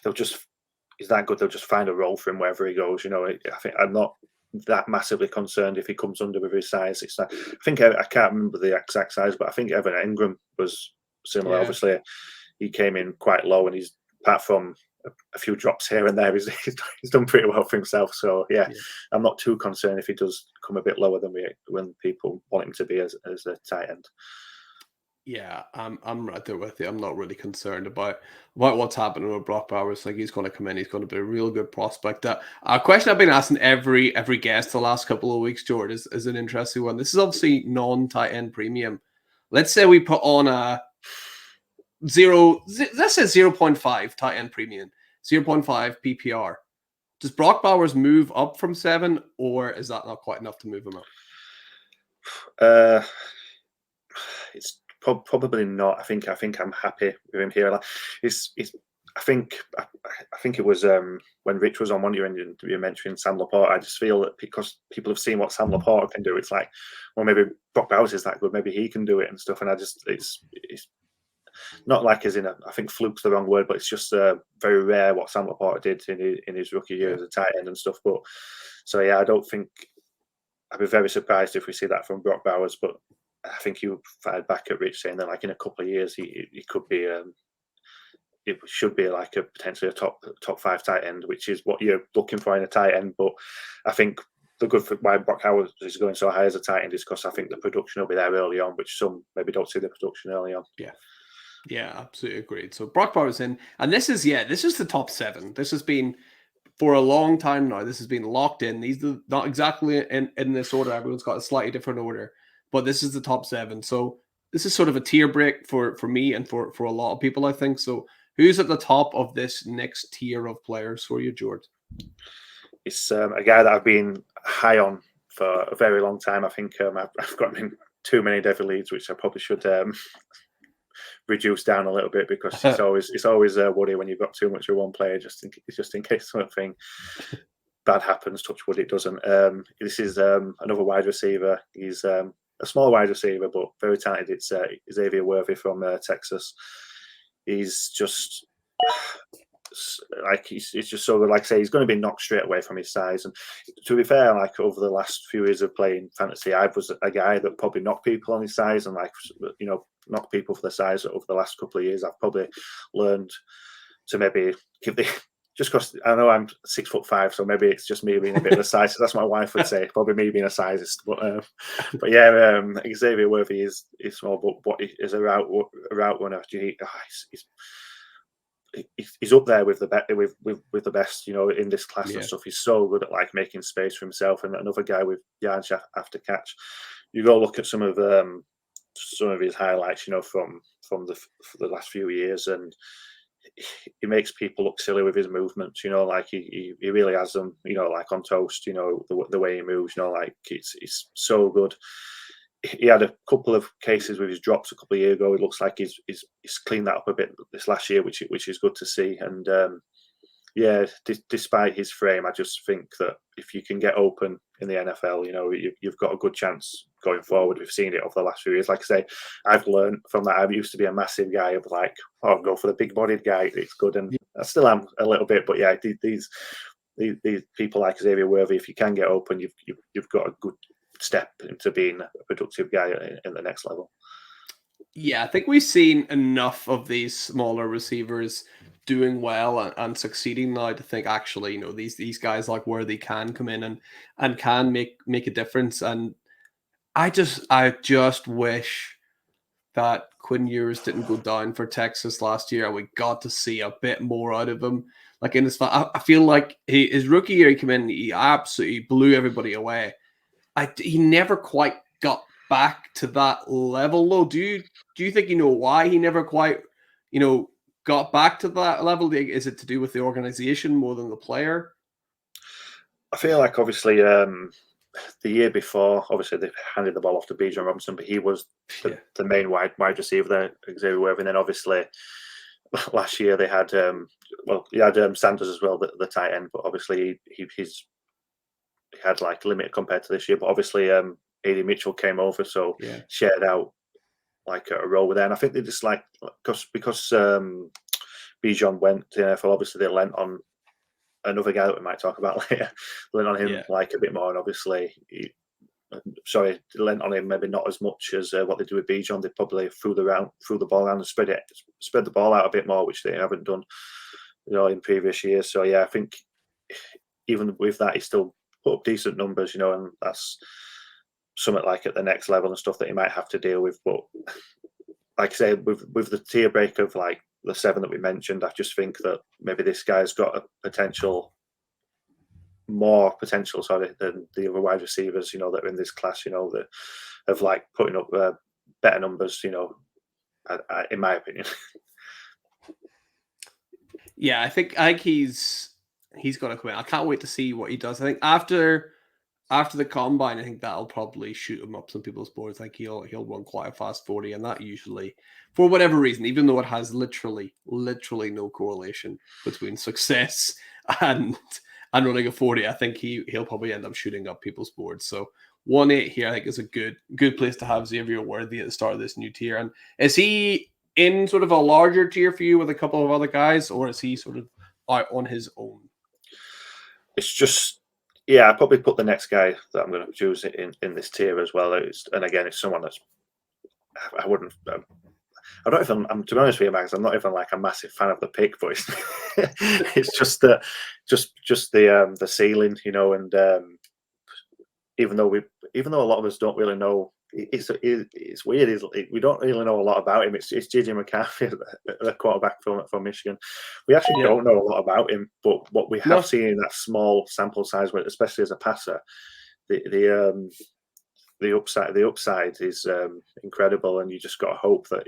Speaker 1: he's that good. They'll just find a role for him wherever he goes. I think I'm not that massively concerned if he comes under with his size. It's like, I think I can't remember the exact size, but I think Evan Ingram was similar. Yeah. Obviously, he came in quite low, and he's, apart from a few drops here and there, he's done pretty well for himself. So yeah, I'm not too concerned if he does come a bit lower than when people want him to be as a tight end.
Speaker 2: Yeah, I'm right there with you. I'm not really concerned about what's happening with Brock Bowers. Like, he's going to come in, he's going to be a real good prospect. A question I've been asking every guest the last couple of weeks, Jord, is an interesting one. This is obviously non-tight end premium. Let's say we put on a let's say 0.5 tight end premium, 0.5 PPR. Does Brock Bowers move up from 7, or is that not quite enough to move him up?
Speaker 1: It's probably not. I think I'm happy with him here. I think it was when Rich was on one year and you mentioned Sam Laporta. I just feel that because people have seen what Sam Laporta can do, it's like, well, maybe Brock Bowers is that good. Maybe he can do it and stuff. And it's not like as in I think fluke's the wrong word, but it's just very rare what Sam Laporta did in his rookie year as a tight end and stuff. But so yeah, I don't think I'd be very surprised if we see that from Brock Bowers. But I think you fired back at Rich saying that like in a couple of years he could be it should be like a potentially a top 5 tight end, which is what you're looking for in a tight end. But I think the good for why Brock Bowers is going so high as a tight end is because I think the production will be there early on, which some maybe don't see the production early on.
Speaker 2: Yeah, absolutely agreed. So Brock Bowers in, and this is the top 7. This has been for a long time now. This has been locked in. These are not exactly in this order. Everyone's got a slightly different order, but this is the top 7. So this is sort of a tier break for me and for a lot of people, I think. So who's at the top of this next tier of players for you, Jord?
Speaker 1: It's a guy that I've been high on for a very long time. I think I've got him in too many Devil leads, which I probably should reduce down a little bit, because it's always a worry when you've got too much of one player, just in case something bad happens. Touch wood, it doesn't. This is another wide receiver. He's a small wide receiver, but very talented. It's Xavier Worthy from Texas. He's just he's just so good. Like I say, he's going to be knocked straight away from his size. And to be fair, like over the last few years of playing fantasy, I was a guy that probably knocked people on his size, and knock people for the size over the last couple of years. I've probably learned to maybe give just because I know I'm 6'5", so maybe it's just me being a bit of a size. That's what my wife would say, probably me being a sizist. But yeah, Xavier Worthy is small, but what is a route runner. He's up there with the best, in this class and stuff. He's so good at like making space for himself, and another guy with yards after catch. You go look at some of his highlights, from the last few years, and he makes people look silly with his movements. Like he really has them, like on toast. The way he moves, like it's so good. He had a couple of cases with his drops a couple of years ago. It looks like he's cleaned that up a bit this last year, which is good to see. And despite his frame, I just think that if you can get open in the NFL, you've got a good chance going forward. We've seen it over the last few years. Like I say, I've learned from that. I used to be a massive guy of like, go for the big-bodied guy. It's good, and I still am a little bit. But yeah, these people like Xavier Worthy, if you can get open, you've got a good step into being a productive guy in the next level.
Speaker 2: Yeah, I think we've seen enough of these smaller receivers doing well and succeeding now to think actually, these guys like Worthy can come in and can make a difference. And I just wish that Quinn Ewers didn't go down for Texas last year, and we got to see a bit more out of him. Like in his, I feel like his rookie year, he came in, he absolutely blew everybody away. He never quite got back to that level, though. Do you think you know why he never quite, got back to that level? Is it to do with the organization more than the player?
Speaker 1: I feel like obviously the year before, obviously they handed the ball off to Bijan Robinson, but he was the main wide receiver there, Xavier Worthy. And then obviously last year they had he had Sanders as well, the tight end, but obviously he had like limited compared to this year. But obviously AD Mitchell came over, so shared out like a role with there. And I think they just like because Bijan went to the NFL, obviously they lent on another guy that we might talk about later, lent on him like a bit more, and obviously lent on him maybe not as much as what they do with Bijan. They probably threw the ball around and spread the ball out a bit more, which they haven't done, in previous years. So yeah, I think even with that, he still put up decent numbers, and that's something like at the next level and stuff that he might have to deal with. But like I say, with the tier break of like the 7 that we mentioned, I just think that maybe this guy's got a more potential, than the other wide receivers, that are in this class, that of like putting up better numbers, in my opinion.
Speaker 2: Yeah, I think he's going to come in. I can't wait to see what he does. I think after the combine, I think that'll probably shoot him up some people's boards. Like he'll run quite a fast 40, and that usually, for whatever reason, even though it has literally no correlation between success and running a 40, I think he'll probably end up shooting up people's boards. So 1.8 here, I think, is a good place to have Xavier Worthy at the start of this new tier. And is he in sort of a larger tier for you with a couple of other guys, or is he sort of out on his own?
Speaker 1: It's just, I probably put the next guy that I'm going to choose in this tier as well. And again, it's someone that's I wouldn't. I don't even. I'm to be honest with you, Max. I'm not even like a massive fan of the pick, but it's just the ceiling, and even though a lot of us don't really know, it's weird. We don't really know a lot about him. It's JJ McCarthy, the quarterback from Michigan. We actually don't know a lot about him, but what we have seen in that small sample size, especially as a passer, the upside is incredible, and you just got to hope that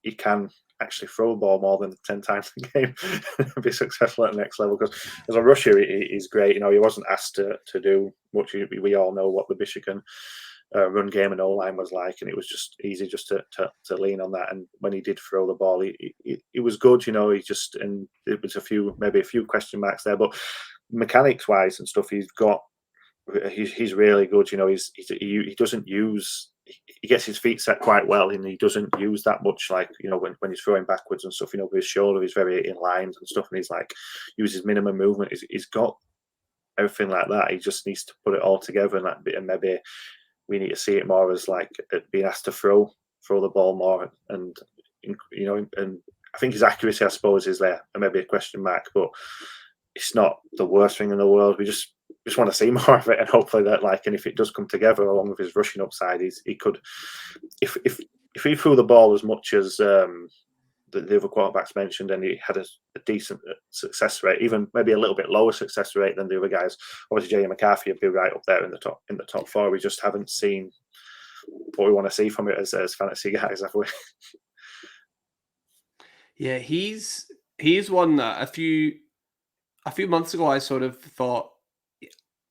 Speaker 1: he can actually throw the ball more than 10 times a game and be successful at the next level. Because as a rusher, he's great. He wasn't asked to do much. We all know what the Michigan run game and O-line was like, and it was just easy just to lean on that. And when he did throw the ball, he was good. He just, and it was a few question marks there, but mechanics wise and stuff, he's really good. He doesn't use. He gets his feet set quite well, and he doesn't use that much. Like when he's throwing backwards and stuff. With his shoulder, he's very in lines and stuff, and he's like uses minimum movement. He's got everything like that. He just needs to put it all together, and maybe we need to see it more as like being asked to throw the ball more, and and I think his accuracy, I suppose, is there, and maybe a question mark, but it's not the worst thing in the world. We just want to see more of it, and hopefully that, and if it does come together along with his rushing upside, he could, if he threw the ball as much as the other quarterbacks mentioned, and he had a decent success rate, even maybe a little bit lower success rate than the other guys. Obviously, Jayden McCarthy would be right up there in the top 4. We just haven't seen what we want to see from it as fantasy guys, have we?
Speaker 2: Yeah, he's one that a few months ago I sort of thought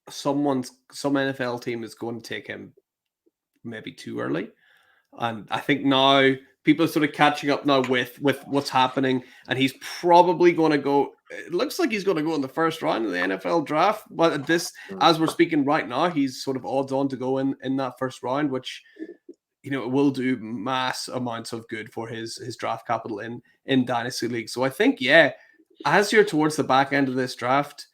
Speaker 2: some NFL team is going to take him maybe too early, and I think now people are sort of catching up now with what's happening, and he's probably going to go. It looks like he's going to go in the first round of the NFL draft. But as we're speaking right now, he's sort of odds on to go in that first round, which it will do mass amounts of good for his draft capital in Dynasty League. So I think as you're towards the back end of this draft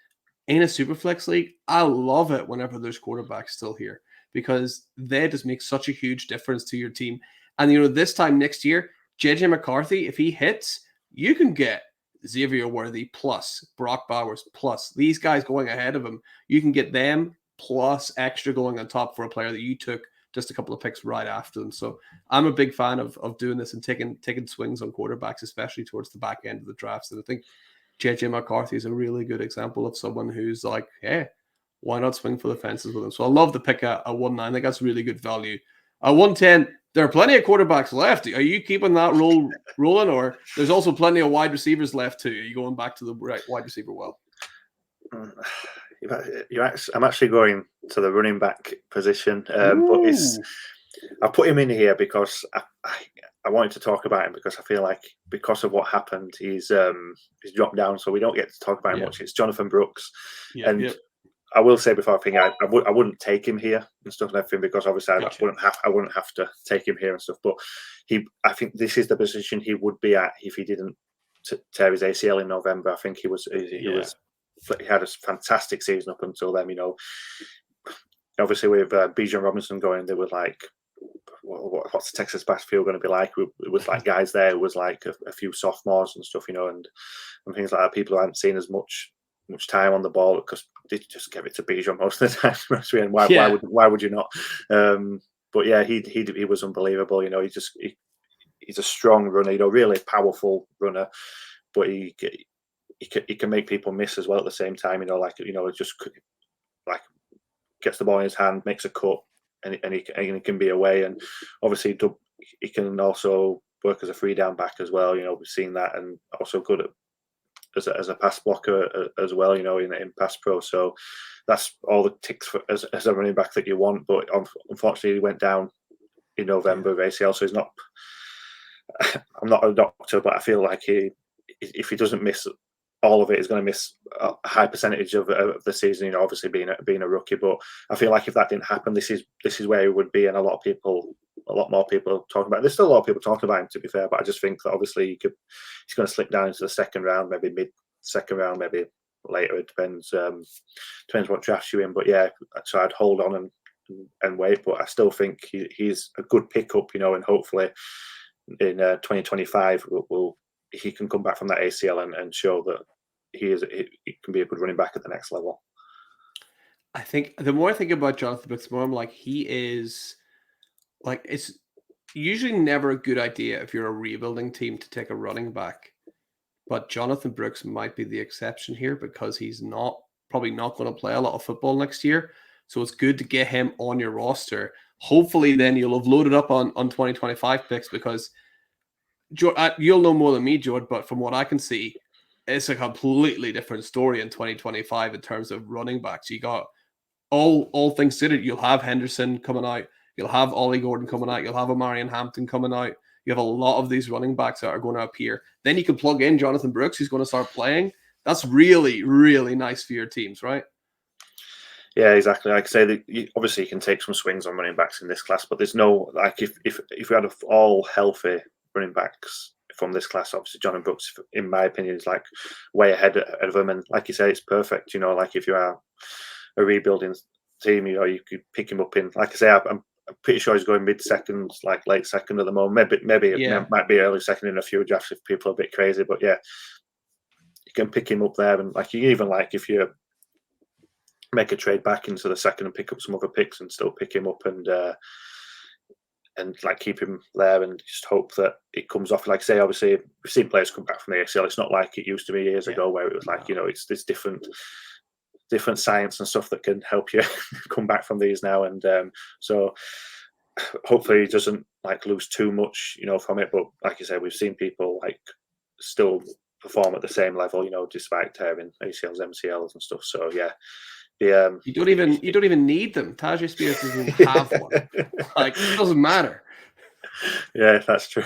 Speaker 2: in a Superflex League, I love it whenever there's quarterbacks still here, because they just make such a huge difference to your team. And this time next year, JJ McCarthy, if he hits, you can get Xavier Worthy plus Brock Bowers plus these guys going ahead of him. You can get them plus extra going on top for a player that you took just a couple of picks right after them. So I'm a big fan of doing this and taking swings on quarterbacks, especially towards the back end of the drafts. And I think JJ McCarthy is a really good example of someone who's like, hey, why not swing for the fences with him? So I love the pick at 1-9. I think that's really good value. At 110, there are plenty of quarterbacks left. Are you keeping that rolling, or there's also plenty of wide receivers left too? Are you going back to the wide receiver well?
Speaker 1: I'm actually going to the running back position, but I put him in here because I wanted to talk about him because I feel like because of what happened, he's dropped down, so we don't get to talk about him much. It's Jonathan Brooks, I will say before I think I wouldn't take him here and stuff and everything because obviously I wouldn't have to take him here and stuff. But I think this is the position he would be at if he didn't tear his ACL in November. I think he had a fantastic season up until then. You know, obviously with Bijan Robinson going, they were like, what's the Texas backfield going to be like? It was like guys there. It was like a few sophomores and stuff, you know, and things like that. People who hadn't seen as much time on the ball because they just give it to Bijan most of the time. And why would you not? But yeah, he was unbelievable. You know, he's a strong runner. You know, really powerful runner, but he can make people miss as well at the same time. You know, just like gets the ball in his hand, makes a cut, and he can be away. And obviously, he can also work as a free down back as well. You know, we've seen that, and also good at as a pass blocker as well, you know, in pass pro. So that's all the ticks as a running back that you want. But unfortunately, he went down in November of ACL. So he's not. I'm not a doctor, but I feel like if he doesn't miss all of it, he's going to miss a high percentage of the season. You know, obviously being a rookie. But I feel like if that didn't happen, this is where he would be, and a lot more people talking about it. There's still a lot of people talking about him, to be fair, but I just think that obviously he's going to slip down into the second round, maybe mid-second round, maybe later. It depends what drafts you're in. But yeah, so I'd hold on and wait. But I still think he's a good pickup, you know, and hopefully in 2025 he can come back from that ACL and show that he can be a good running back at the next level.
Speaker 2: I think the more I think about Jonathan Brooks, the more I'm like, he is. Like, it's usually never a good idea if you're a rebuilding team to take a running back. But Jonathan Brooks might be the exception here because he's probably not going to play a lot of football next year. So it's good to get him on your roster. Hopefully then you'll have loaded up on 2025 picks because you'll know more than me, Jord, but from what I can see, it's a completely different story in 2025 in terms of running backs. You got all things considered. You'll have Henderson coming out. You'll have Ollie Gordon coming out. You'll have Omarion Hampton coming out. You have a lot of these running backs that are going to appear. Then you can plug in Jonathan Brooks, who's going to start playing. That's really, really nice for your teams, right?
Speaker 1: Yeah, exactly. Like I say, obviously you can take some swings on running backs in this class, but there's no, like, if we had all healthy running backs from this class, obviously Jonathan Brooks, in my opinion, is like way ahead of them. And like you say, it's perfect. You know, like if you are a rebuilding team, you know, you could pick him up in, like I say, I'm pretty sure he's going mid-second, like late second at the moment. Maybe it might be early second in a few drafts if people are a bit crazy. But yeah, you can pick him up there, and like you even like if you make a trade back into the second and pick up some other picks and still pick him up and like keep him there and just hope that it comes off. Like I say, obviously we've seen players come back from the ACL. It's not like it used to be years ago where it was like, you know, it's this different science and stuff that can help you come back from these now. And so hopefully he doesn't like lose too much, you know, from it. But like you said, we've seen people like still perform at the same level, you know, despite tearing ACLs, MCLs and stuff. So yeah. You
Speaker 2: don't even need them. Tajay Spears doesn't have one. Like, it doesn't matter.
Speaker 1: Yeah, that's true.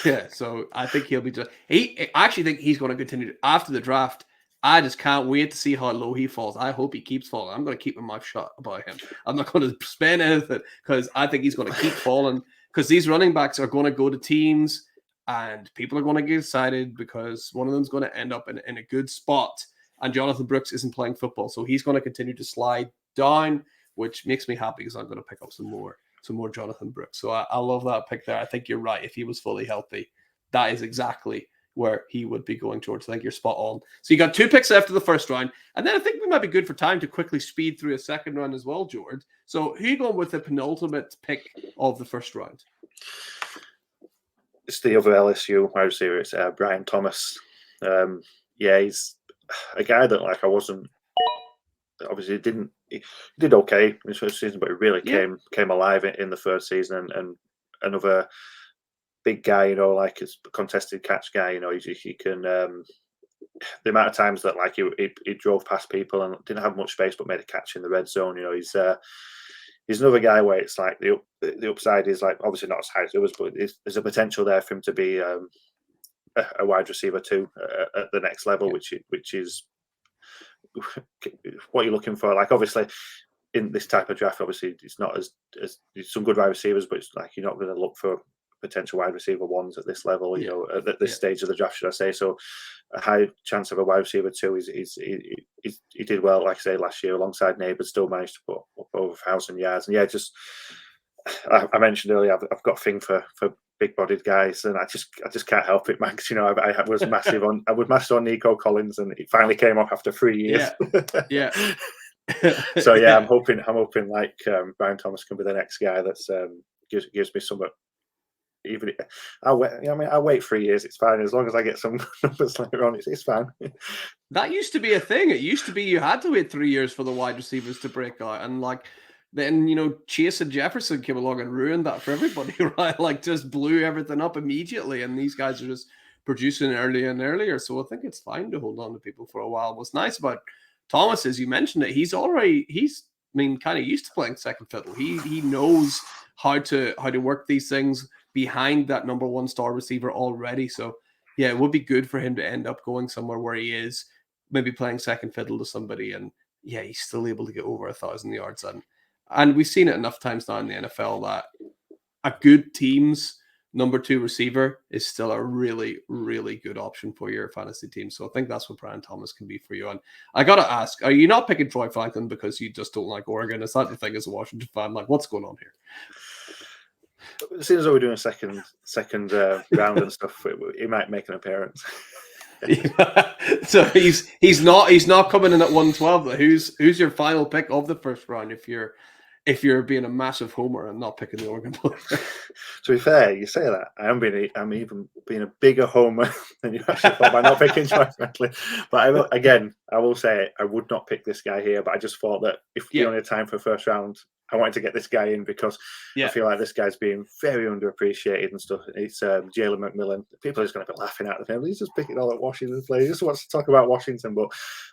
Speaker 2: Yeah, so I think he'll be just. I actually think he's going to continue after the draft. I just can't wait to see how low he falls. I hope he keeps falling. I'm going to keep my mouth shut about him. I'm not going to spend anything because I think he's going to keep falling because these running backs are going to go to teams and people are going to get excited because one of them's going to end up in a good spot. And Jonathan Brooks isn't playing football, so he's going to continue to slide down, which makes me happy because I'm going to pick up some more Jonathan Brooks. So I love that pick there. I think you're right. If he was fully healthy, that is exactly where he would be going, George. I think you're spot on. So you got 2 picks after the first round. And then I think we might be good for time to quickly speed through a second round as well, George. So who are you going with the penultimate pick of the first round?
Speaker 1: It's the other LSU wide receiver. It's Brian Thomas. He's a guy that I wasn't. Obviously, he did okay in his first season, but he really came alive in the first season. And another big guy, it's a contested catch guy. He can. The amount of times that he drove past people and didn't have much space, but made a catch in the red zone. He's another guy where it's the upside is obviously not as high as it was, but there's a potential there for him to be a wide receiver too at the next level, which is what you're looking for. Obviously in this type of draft, obviously it's not as some good wide receivers, but it's you're not going to look for potential wide receiver ones at this level, at this stage of the draft, should I say. So a high chance of a wide receiver too. He did well, like I say, last year alongside Nabers, still managed to put up over 1,000 yards. And I mentioned earlier, I've got a thing for big-bodied guys, and I just can't help it, Max. I was massive on Nico Collins, and it finally came off after 3 years.
Speaker 2: Yeah.
Speaker 1: So I'm hoping Brian Thomas can be the next guy that's gives me some. Even I'll wait 3 years. It's fine as long as I get some numbers later on. It's fine.
Speaker 2: That used to be a thing. It used to be you had to wait 3 years for the wide receivers to break out, and then Chase and Jefferson came along and ruined that for everybody, right? Just blew everything up immediately, and these guys are just producing earlier and earlier. So I think it's fine to hold on to people for a while. What's nice about Thomas is you mentioned it. He's kind of used to playing second fiddle. He knows how to work these things behind that number 1 star receiver already. So yeah, it would be good for him to end up going somewhere where he is maybe playing second fiddle to somebody, and he's still able to get over 1,000 yards. And we've seen it enough times now in the NFL that a good team's number 2 receiver is still a really, really good option for your fantasy team. So I think that's what Brian Thomas can be for you. And I got to ask, are you not picking Troy Franklin because you just don't like Oregon? Is that the thing as a Washington fan? What's going on here?
Speaker 1: As soon as we're doing a second round and stuff, he might make an appearance.
Speaker 2: So he's not coming in at 112. Who's your final pick of the first round if you're being a massive homer and not picking the Oregon player?
Speaker 1: To be fair, you say that I'm even being a bigger homer than you actually thought by not picking Troy Franklin. But I will say I would not pick this guy here. But I just thought that if we only had time for first round, I wanted to get this guy in because I feel like this guy's being very underappreciated and stuff. It's Jalen McMillan. People are just going to be laughing at him. He's just picking all that Washington play. He just wants to talk about Washington. But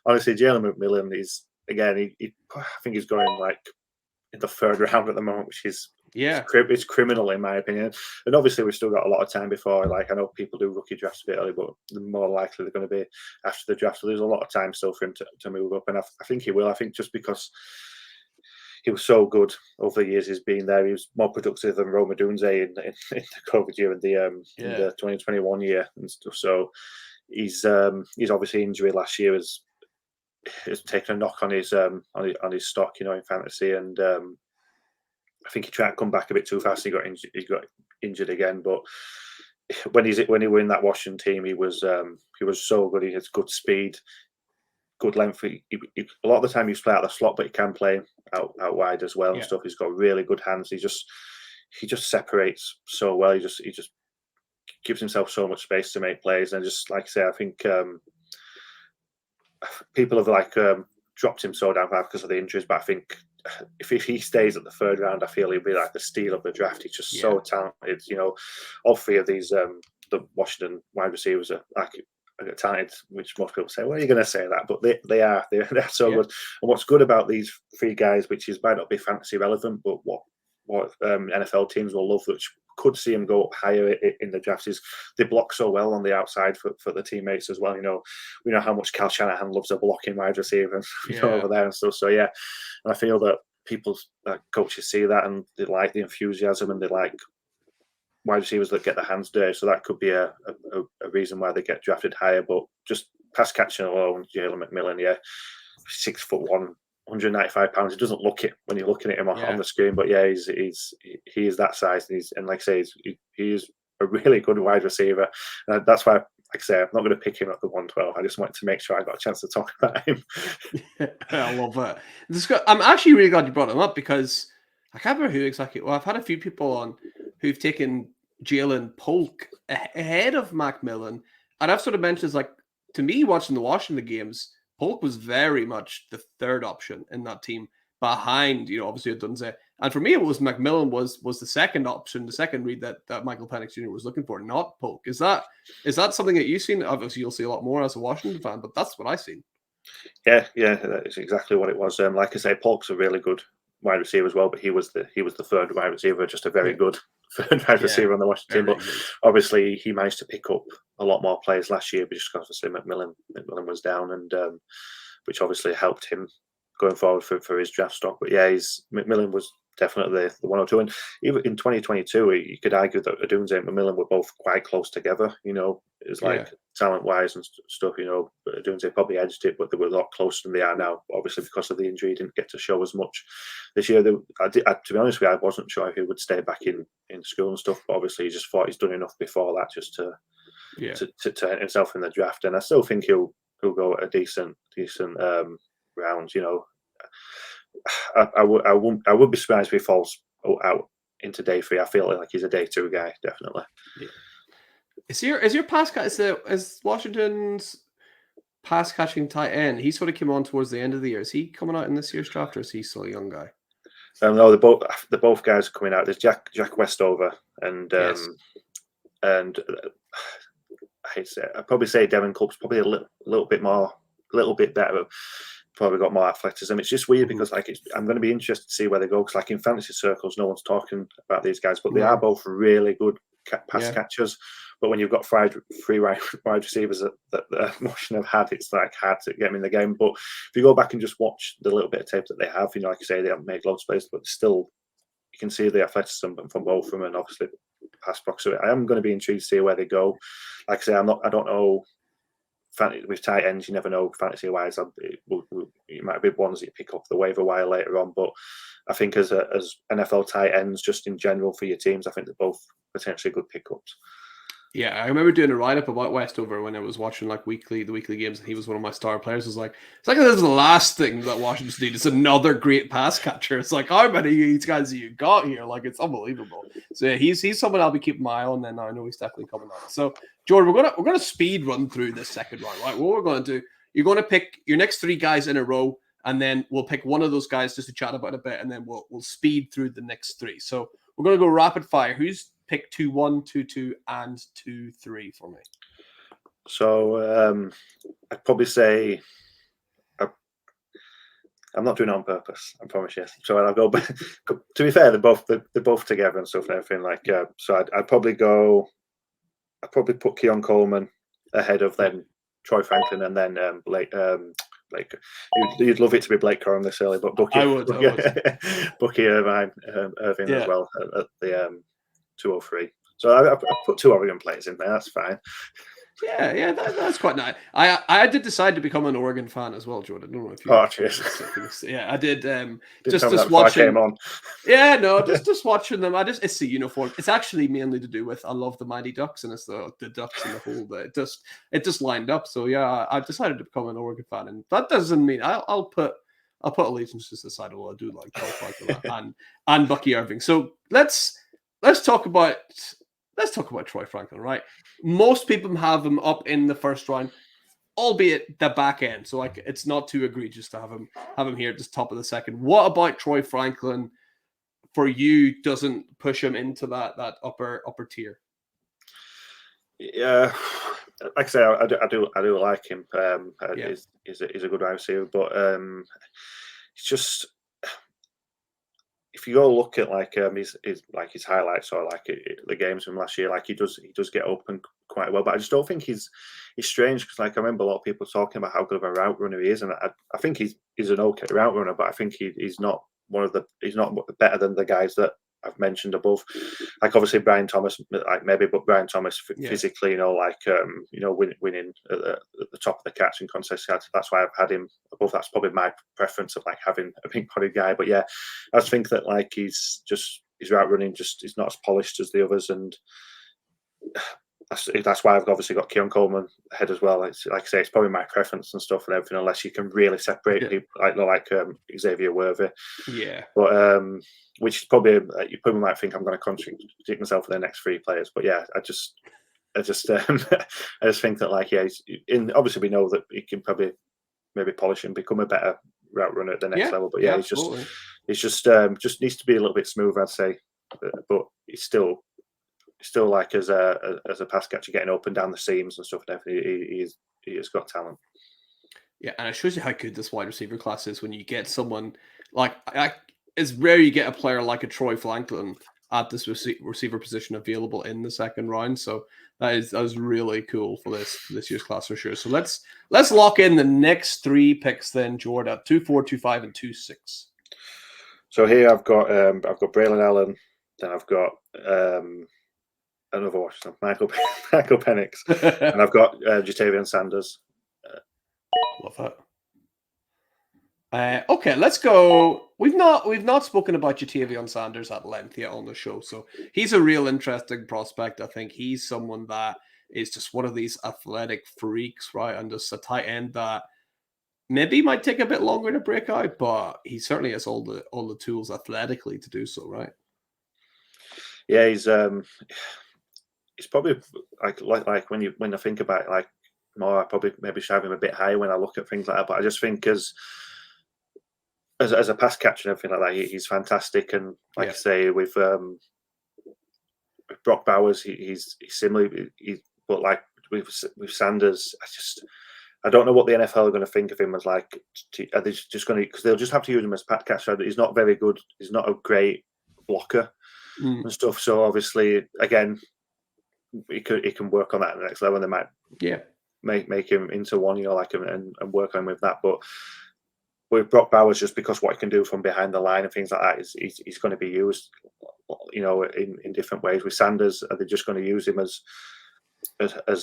Speaker 1: honestly, Jalen McMillan is, again, I think he's going in the third round at the moment, which is it's criminal in my opinion. And obviously we've still got a lot of time before. I know people do rookie drafts a bit early, but the more likely they're going to be after the draft. So there's a lot of time still for him to move up, and I think he will. I think just because he was so good over the years he's been there, he was more productive than Rome Odunze in the COVID year and the 2021 year and stuff. So he's obviously injury last year has taken a knock on his stock, in fantasy, and I think he tried to come back a bit too fast. He got injured again, but when he were in that Washington team, he was so good. He has good speed, good length. A lot of the time he's play out the slot, but he can play out wide as well and stuff. He's got really good hands. He just separates so well. He just gives himself so much space to make plays. And just like I say, I think people have dropped him so down because of the injuries, but I think if he stays at the third round, I feel he'll be like the steal of the draft. He's just so talented. All 3 of these the Washington wide receivers are talented, which most people say, well, you're going to say that, but they're so good. And what's good about these 3 guys, which might not be fantasy relevant, but what NFL teams will love, which could see him go higher in the drafts, is they block so well on the outside for the teammates as well. We know how much Kyle Shanahan loves a blocking wide receiver over there and stuff. So and I feel that coaches see that and they like the enthusiasm and they like wide receivers that get their hands dirty. So that could be a reason why they get drafted higher. But just pass catching alone, Jalen McMillan, 6'1", 195 pounds. He doesn't look it when you're looking at him on the screen, but he is that size, and like I say, he is a really good wide receiver. That's why like I say, I'm not going to pick him at the 112. I just wanted to make sure I got a chance to talk about him.
Speaker 2: I love it. I'm actually really glad you brought him up because I can't remember who exactly. Well, I've had a few people on who've taken Jalen Polk ahead of Macmillan, and I've sort of mentioned like to me watching the Washington games, Polk was very much the third option in that team behind, obviously Odunze. And for me, it was Macmillan was the second option, the second read that Michael Penix Jr. was looking for, not Polk. Is that something that you've seen? Obviously, you'll see a lot more as a Washington fan, but that's what I've seen.
Speaker 1: Yeah, that is exactly what it was. Like I say, Polk's a really good wide receiver as well, but he was the third wide receiver, just a very good third wide receiver on the Washington team. But obviously, he managed to pick up a lot more players last year, but just obviously McMillan was down, and which obviously helped him going forward for his draft stock. But yeah, McMillan was definitely the 102. And even in 2022, you could argue that Odunze and McMillan were both quite close together. It was like talent-wise and stuff, but Odunze probably edged it, but they were a lot closer than they are now. Obviously, because of the injury, he didn't get to show as much this year. To be honest with you, I wasn't sure if he would stay back in school and stuff, but obviously he just thought he's done enough before that just to enter himself in the draft. And I still think he'll go at a decent rounds. I would be surprised if he falls out into day 3. I feel like he's a day 2 guy, definitely.
Speaker 2: Yeah. Is your pass catch is Washington's pass catching tight end? He sort of came on towards the end of the year. Is he coming out in this year's draft, or is he still a young guy?
Speaker 1: No, they're both guys are coming out. There's Jack Westover and I hate to say it, I'd probably say Devin Culp's probably a little bit better. Probably got more athleticism. It's just weird because I'm going to be interested to see where they go, because in fantasy circles no one's talking about these guys, but they are both really good pass catchers. But when you've got three wide receivers that Washington have had, it's like hard to get them in the game. But if you go back and just watch the little bit of tape that they have, like you say, they haven't made loads of plays, but still you can see the athleticism from both of them, and obviously pass blocks. So I am going to be intrigued to see where they go. Like I say, I don't know. With tight ends, you never know fantasy wise. It might be ones that you pick up the waiver wire later on, but I think as NFL tight ends, just in general for your teams, I think they're both potentially good pickups.
Speaker 2: Yeah, I remember doing a write-up about Westover when I was watching the weekly games, and he was one of my star players. It's like this is the last thing that Washington need. It's another great pass catcher. It's like, how many of these guys you got here? Like, it's unbelievable. So yeah, he's someone I'll be keeping my eye on. Then I know he's definitely coming on. So Jordan, we're gonna speed run through this second round, right? What we're gonna do, you're gonna pick your next 3 guys in a row, and then we'll pick one of those guys just to chat about a bit, and then we'll speed through the next 3. So we're gonna go rapid fire. Who's pick 2-1, 2-2, and 2-3 for me?
Speaker 1: So I'd probably say I'm not doing it on purpose, I promise you. So I'll go. But to be fair, they're both together and stuff and everything. So I'd probably put Keon Coleman ahead of then Troy Franklin, and then Blake. You'd love it to be Blake Corum this early, but Bucky, I would. Bucky Irvine as well at the 203. So I put 2 Oregon players in there. That's fine.
Speaker 2: Yeah, that's quite nice. I did decide to become an Oregon fan as well, Jordan. I don't know if you. Oh,
Speaker 1: cheers.
Speaker 2: Yeah, I did. Just watching.
Speaker 1: Came on.
Speaker 2: Yeah, no, just watching them. It's the uniform. It's actually mainly to do with I love the Mighty Ducks, and it's the Ducks and the whole. It just lined up. So yeah, I decided to become an Oregon fan, and that doesn't mean I'll put allegiances aside. Although I do like Troy Franklin and Bucky Irving. So let's talk about Troy Franklin, right? Most people have him up in the first round, albeit the back end. So it's not too egregious to have him here at the top of the second. What about Troy Franklin for you doesn't push him into that upper tier?
Speaker 1: Yeah, like I say, I do like him. He's a good wide receiver, but it's just. If you go look at his highlights or the games from last year, he does get open quite well, but I just don't think he's strange, because I remember a lot of people talking about how good of a route runner he is, and I think he's an okay route runner, but I think he's not better than the guys that I've mentioned above. Obviously Brian Thomas, maybe, but Brian Thomas physically, winning at the top of the catch and contest catch. That's why I've had him above. That's probably my preference of having a big body guy. But yeah, I just think that his route running is not as polished as the others, and that's why I've obviously got Keon Coleman ahead as well. It's like I say, it's probably my preference and stuff and everything, unless you can really separate people like Xavier Worthy.
Speaker 2: Yeah.
Speaker 1: But which is probably you probably might think I'm going to contradict myself with the next 3 players. But yeah, I just I just think that obviously we know that he can probably maybe polish and become a better route runner at the next level. But yeah, he's just needs to be a little bit smoother, I'd say. But he's still like as a pass catcher, getting up and down the seams and stuff. Definitely, he has got talent.
Speaker 2: Yeah, and it shows you how good this wide receiver class is when you get someone like it's rare you get a player like a Troy Franklin at this receiver position available in the second round. So that was really cool for this year's class for sure. So let's lock in the next 3 picks then, Jord, at 2, 4, 2, 5, and 2, 6.
Speaker 1: So here I've got Braylon Allen, then I've got another Washington, Michael Penix, and I've got Jatavion Sanders.
Speaker 2: Love that. Okay, let's go. We've not spoken about Jatavion Sanders at length yet on the show, so he's a real interesting prospect. I think he's someone that is just one of these athletic freaks, right? And just a tight end that maybe might take a bit longer to break out, but he certainly has all the tools athletically to do so, right?
Speaker 1: Yeah, he's probably like when I think about it, like more, I probably maybe should have him a bit higher when I look at things like that. But I just think as a pass catcher and everything like that, he's fantastic. And like I say, with Brock Bowers, he's similar. But like with Sanders, I don't know what the NFL are going to think of him as. Like, are they just going to, because they'll just have to use him as pass catcher. He's not very good. He's not a great blocker and stuff. So obviously, again, he can work on that at the next level. And they might make him into one, and work on him with that. But with Brock Bowers, just because what he can do from behind the line and things like that, he's going to be used, in different ways. With Sanders, are they just going to use him as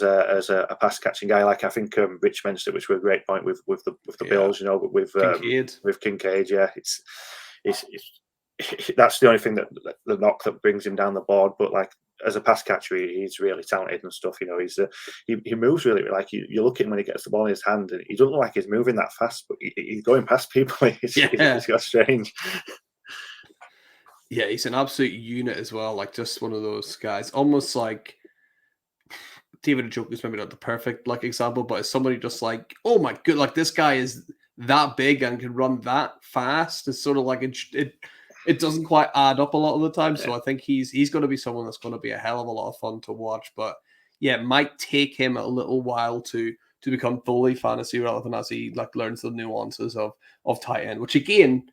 Speaker 1: a pass catching guy? Like I think Rich mentioned it, which was a great point with the Bills, but with Kincaid, it's that's the only thing that the knock that brings him down the board. But like as a pass catcher, he's really talented and stuff. He moves really, like you look at him when he gets the ball in his hand, and he doesn't look like he's moving that fast, but he's going past people. It's got strange.
Speaker 2: Yeah, he's an absolute unit as well. Like just one of those guys, almost like David Njoku is maybe not the perfect example, but it's somebody just like, oh my god, like this guy is that big and can run that fast. It's sort of like it doesn't quite add up a lot of the time. So I think he's going to be someone that's going to be a hell of a lot of fun to watch. But yeah, it might take him a little while to become fully fantasy relevant as he learns the nuances of tight end, which again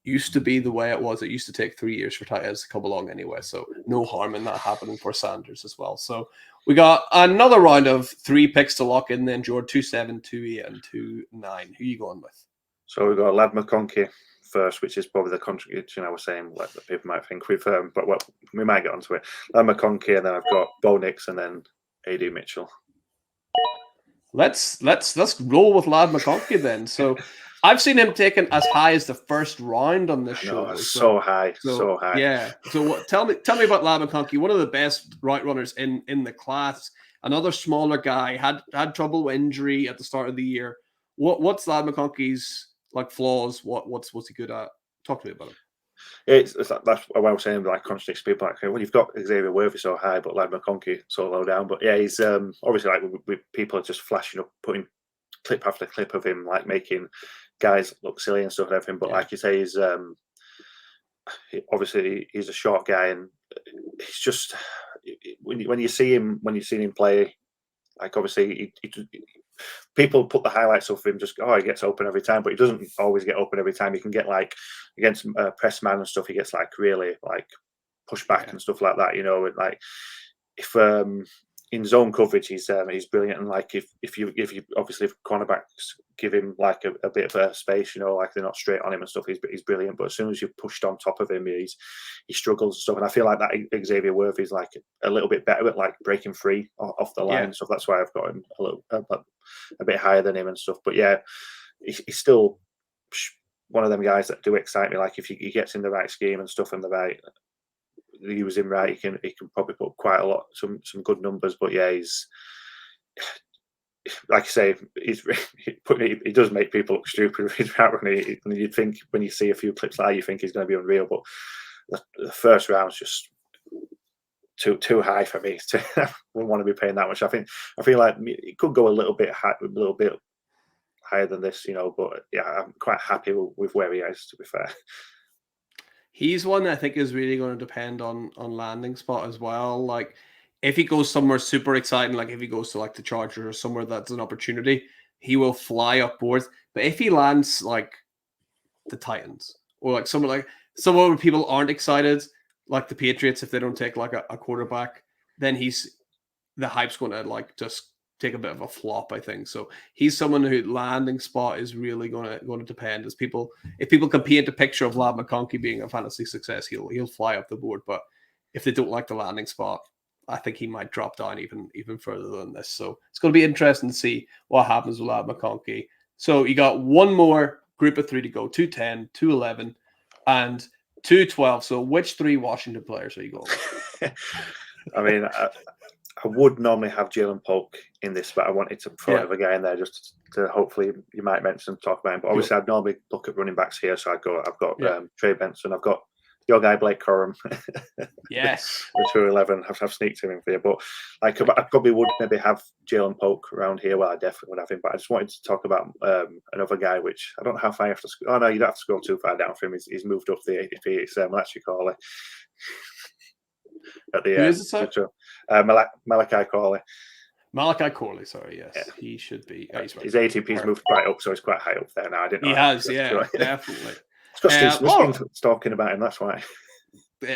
Speaker 2: used to be the way it was. It used to take 3 years for tight ends to come along anyway. So no harm in that happening for Sanders as well. So we got another round of 3 picks to lock in then, Jord, 2, 7, 2, 8, and 2, 9. Who are you going with?
Speaker 1: So we've got Lad McConkey first, which is probably the contribution I was saying, like that people might think we've, but we might get onto it. Lad McConkey, and then I've got Bo Nix, and then AD Mitchell.
Speaker 2: Let's roll with Lad McConkey then. So I've seen him taken as high as the first round on this show.
Speaker 1: So high.
Speaker 2: Yeah. So tell me about Lad McConkey, one of the best route runners in the class. Another smaller guy, had trouble with injury at the start of the year. What's Lad McConkey's flaws? What's he good at? Talk to me about him.
Speaker 1: That's what I was saying. Contradicts people. Well, you've got Xavier Worthy so high, but Lad McConkey so low down. But yeah, he's obviously with people are just flashing up, putting clip after clip of him, making guys look silly and stuff and everything. But like you say, he's obviously he's a short guy, and he's just when you see him play, obviously people put the highlights of him, just he gets open every time, but he doesn't always get open every time. He can get against press man and stuff, he gets really push back and stuff like that, and if in zone coverage he's brilliant, and if you obviously if cornerbacks give him a bit of a space, they're not straight on him and stuff, he's brilliant. But as soon as you're pushed on top of him, he struggles and stuff. And I feel like that Xavier Worthy is a little bit better at breaking free off the line and stuff. That's why I've got him a bit higher than him and stuff. But yeah, he's still one of them guys that do excite me. If he gets in the right scheme and stuff, and the use him right, he can probably put quite a lot, some good numbers. But yeah, he's like I say, he does make people look stupid with his route running. And you'd think when you see a few clips like that, you think he's going to be unreal. But the first round's just too high for me. I wouldn't want to be paying that much. I feel like it could go a little bit higher than this, But yeah, I'm quite happy with where he is. To be fair,
Speaker 2: he's one that I think is really going to depend on landing spot as well. Like if he goes somewhere super exciting, like if he goes to like the Chargers or somewhere that's an opportunity, he will fly up boards. But if he lands like the Titans or like somewhere where people aren't excited, like the Patriots, if they don't take like a quarterback, then the hype's going to like just take a bit of a flop, I think. So he's someone who landing spot is really going to depend. If people can paint a picture of Lab McConkey being a fantasy success, he'll fly up the board. But if they don't like the landing spot, I think he might drop down even further than this. So it's going to be interesting to see what happens with Lab McConkey. So you got one more group of 3 to go: 210, 211, and 212. So which 3 Washington players are you going with?
Speaker 1: I mean, I would normally have Jalen Polk in this, but I wanted to throw another guy in there just to hopefully you might mention talk about him. But obviously, I'd normally look at running backs here. So I've got Trey Benson, I've got your guy Blake Corum.
Speaker 2: Yes,
Speaker 1: the 211. I've sneaked him in for you, but like I probably would maybe have Jalen Polk around here. Well, I definitely would have him, but I just wanted to talk about another guy, which I don't know how far you have to. Oh no, you don't have to go too far down for him. He's moved up the ADP. It's Malachi Corley. At the
Speaker 2: who is it, sorry?
Speaker 1: Malachi Corley.
Speaker 2: Malachi Corley, sorry, yes, he should be.
Speaker 1: His ATP's moved right up, so he's quite high up there now. I didn't know.
Speaker 2: He has, definitely.
Speaker 1: It's because Steve Smith's been talking about him. That's why.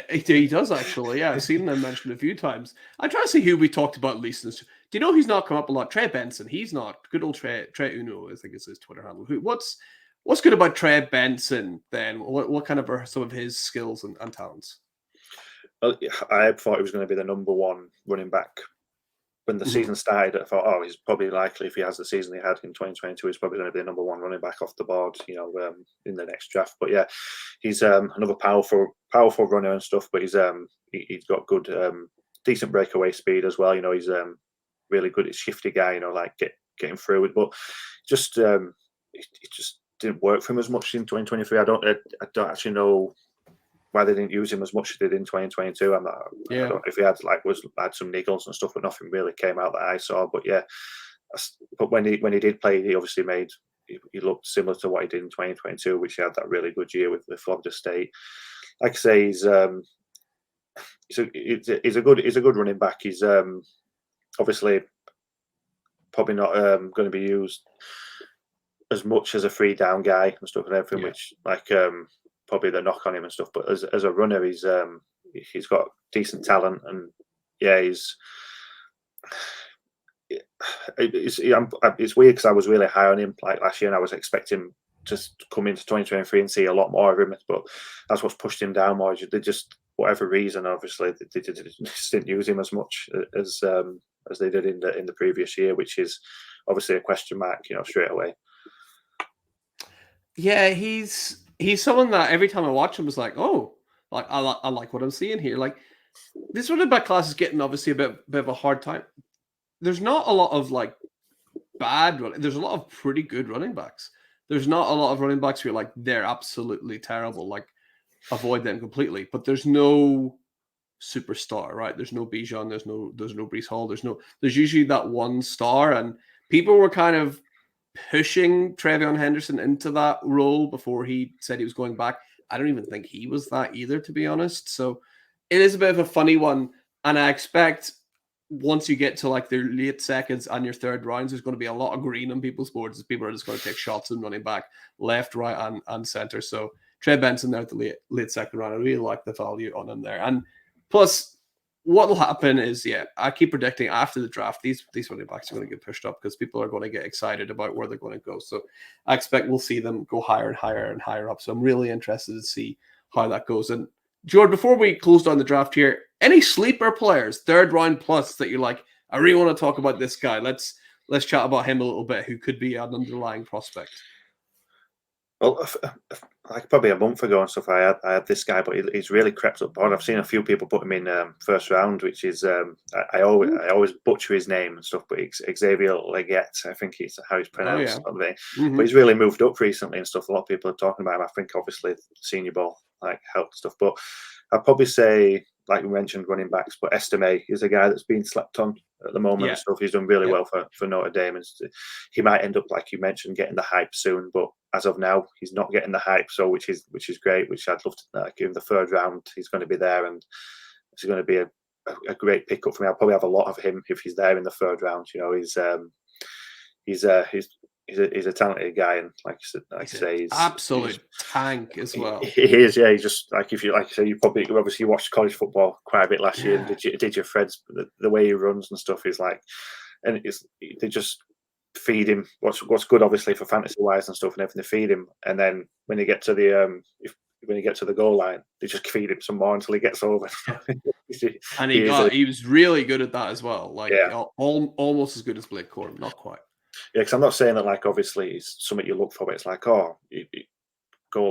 Speaker 2: He does actually. Yeah, I've seen them mentioned a few times. I'm trying to see who we talked about least. Do you know who's not come up a lot? Trey Benson. He's not. Good old Trey Uno, I think is his Twitter handle. What's good about Trey Benson then? What kind of are some of his skills and talents?
Speaker 1: Well, I thought he was going to be the number 1 running back when the season started. I thought, he's probably likely, if he has the season he had in 2022, he's probably going to be the number 1 running back off the board, in the next draft. But yeah, he's another powerful runner and stuff. But he's got good, decent breakaway speed as well. He's really good. He's shifty guy. Like getting through it. But just it just didn't work for him as much in 2023. I don't actually know why they didn't use him as much as they did in 2022. I don't know if he had some niggles and stuff, but nothing really came out that I saw. But yeah, but when he did play, he obviously he looked similar to what he did in 2022, which he had that really good year with Florida State. Like I say, he's a good running back. He's obviously probably not going to be used as much as a 3 down guy and stuff and everything, which probably the knock on him and stuff, but as a runner, he's got decent talent, and it's weird because I was really high on him like last year, and I was expecting to come into 2023 and see a lot more of him, but that's what's pushed him down more. They just, whatever reason, obviously they just didn't use him as much as they did in the previous year, which is obviously a question mark, straight away.
Speaker 2: Yeah, he's someone that every time I watch him is like, I like what I'm seeing here. Like this running back class is getting obviously a bit of a hard time. There's not a lot of like bad running. There's a lot of pretty good running backs. There's not a lot of running backs who are like they're absolutely terrible. Like avoid them completely. But there's no superstar, right? There's no Bijan. There's no Breece Hall. There's usually that one star, and people were kind of pushing Trevion Henderson into that role before he said he was going back. I don't even think he was that either, to be honest. So it is a bit of a funny one. And I expect once you get to like their late seconds and your third rounds, there's going to be a lot of green on people's boards as people are just going to take shots and running back left, right, and center. So Trey Benson there at the late second round, I really like the value on him there. And plus, what will happen is, I keep predicting after the draft, these running backs are going to get pushed up because people are going to get excited about where they're going to go. So I expect we'll see them go higher and higher and higher up. So I'm really interested to see how that goes. And Jord, before we close down the draft here, any sleeper players, 3rd round plus, that you're like, I really want to talk about this guy. Let's chat about him a little bit, who could be an underlying prospect.
Speaker 1: Well, like probably a month ago and stuff, I had this guy, but he's really crept up board. I've seen a few people put him in first round, which is I always butcher his name and stuff, but it's Xavier Leggett, I think it's how he's pronounced. But he's really moved up recently and stuff. A lot of people are talking about him. I think obviously Senior Bowl like helped stuff, but I'd probably say, like we mentioned, running backs, but Estime is a guy that's been slept on at the moment and stuff. He's done really well for Notre Dame, and he might end up, like you mentioned, getting the hype soon. But as of now, he's not getting the hype, so which is great. Which I'd love to give him the third round. He's going to be there, and it's going to be a great pickup for me. I'll probably have a lot of him if he's there in the third round. You know, he's a talented guy, and like I say, he's
Speaker 2: absolute tank as well.
Speaker 1: He is, yeah. He's just like, if you like, say, you probably obviously watched college football quite a bit last year. And did your Freds, the way he runs and stuff is like, and they just feed him what's good, obviously for fantasy wise and stuff, and everything. They feed him, and then when you get to the when you get to the goal line, they just feed him some more until he gets over.
Speaker 2: And he was really good at that as well. Like almost as good as Blake Corum, not quite.
Speaker 1: Yeah, because I'm not saying that like obviously it's something you look for, but it's like, goal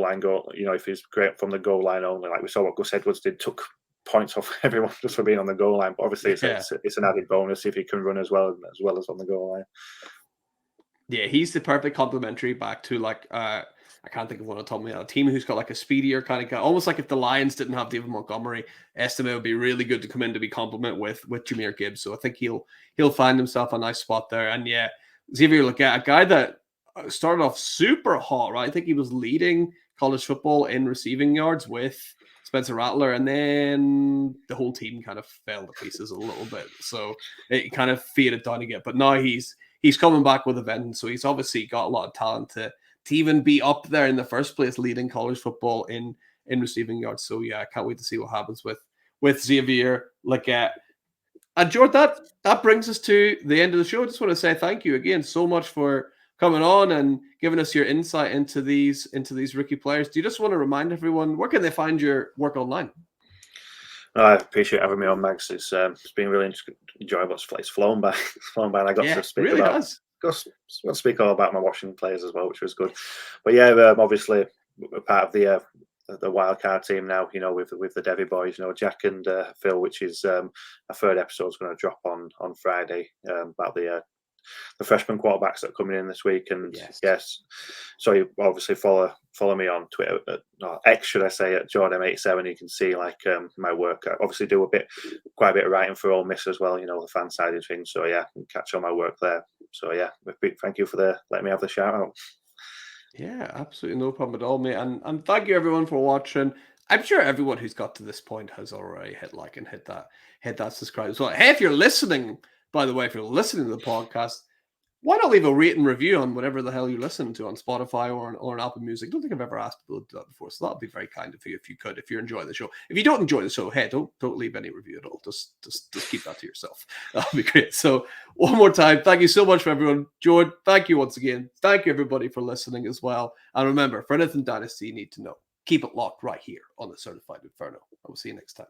Speaker 1: line, you know, if he's great from the goal line only, like we saw what Gus Edwards did, took points off everyone just for being on the goal line. But obviously it's an added bonus if he can run as well as on the goal line.
Speaker 2: Yeah, he's the perfect complementary back to like I can't think of one on top of me. A team who's got like a speedier kind of guy, almost like if the Lions didn't have David Montgomery, Estime would be really good to come in to be complement with Jahmyr Gibbs. So I think he'll find himself a nice spot there. And yeah, Xavier Leggett, a guy that started off super hot, right? I think he was leading college football in receiving yards with Spencer Rattler, and then the whole team kind of fell to pieces a little bit. So it kind of faded down again. But now he's coming back with a vengeance. So he's obviously got a lot of talent to even be up there in the first place, leading college football in receiving yards. So yeah, I can't wait to see what happens with Xavier Leggett. And Jord, that brings us to the end of the show. I just want to say thank you again so much for coming on and giving us your insight into these rookie players. Do you just want to remind everyone, where can they find your work online?
Speaker 1: I appreciate having me on, Mags. It's been really enjoyable. It's flown by. And I got to speak
Speaker 2: really
Speaker 1: about. Got to speak all about my Washington players as well, which was good. But yeah, obviously we're part of the Wildcard team now. You know, with the Devy boys. You know, Jack and Phil, which is a third episode is going to drop on Friday about the freshman quarterbacks that are coming in this week. And yes, so you obviously follow me on Twitter, X should I say, at JordM87. You can see like my work. I obviously do quite a bit of writing for Ole Miss as well, you know, the fan side of things. So yeah, you can catch all my work there. So yeah, thank you for letting me have the shout out.
Speaker 2: Yeah, absolutely no problem at all, mate. And thank you everyone for watching. I'm sure everyone who's got to this point has already hit like and hit that subscribe as well. Hey, if you're listening, by the way, if you're listening to the podcast, why not leave a rate and review on whatever the hell you're listening to on Spotify or on Apple Music? I don't think I've ever asked people to do that before, so that'd be very kind of you if you could, if you're enjoying the show. If you don't enjoy the show, hey, don't leave any review at all. Just keep that to yourself. That'll be great. So one more time, thank you so much for everyone. Jord, thank you once again. Thank you everybody for listening as well. And remember, for anything Dynasty you need to know, keep it locked right here on the Certified Inferno. I will see you next time.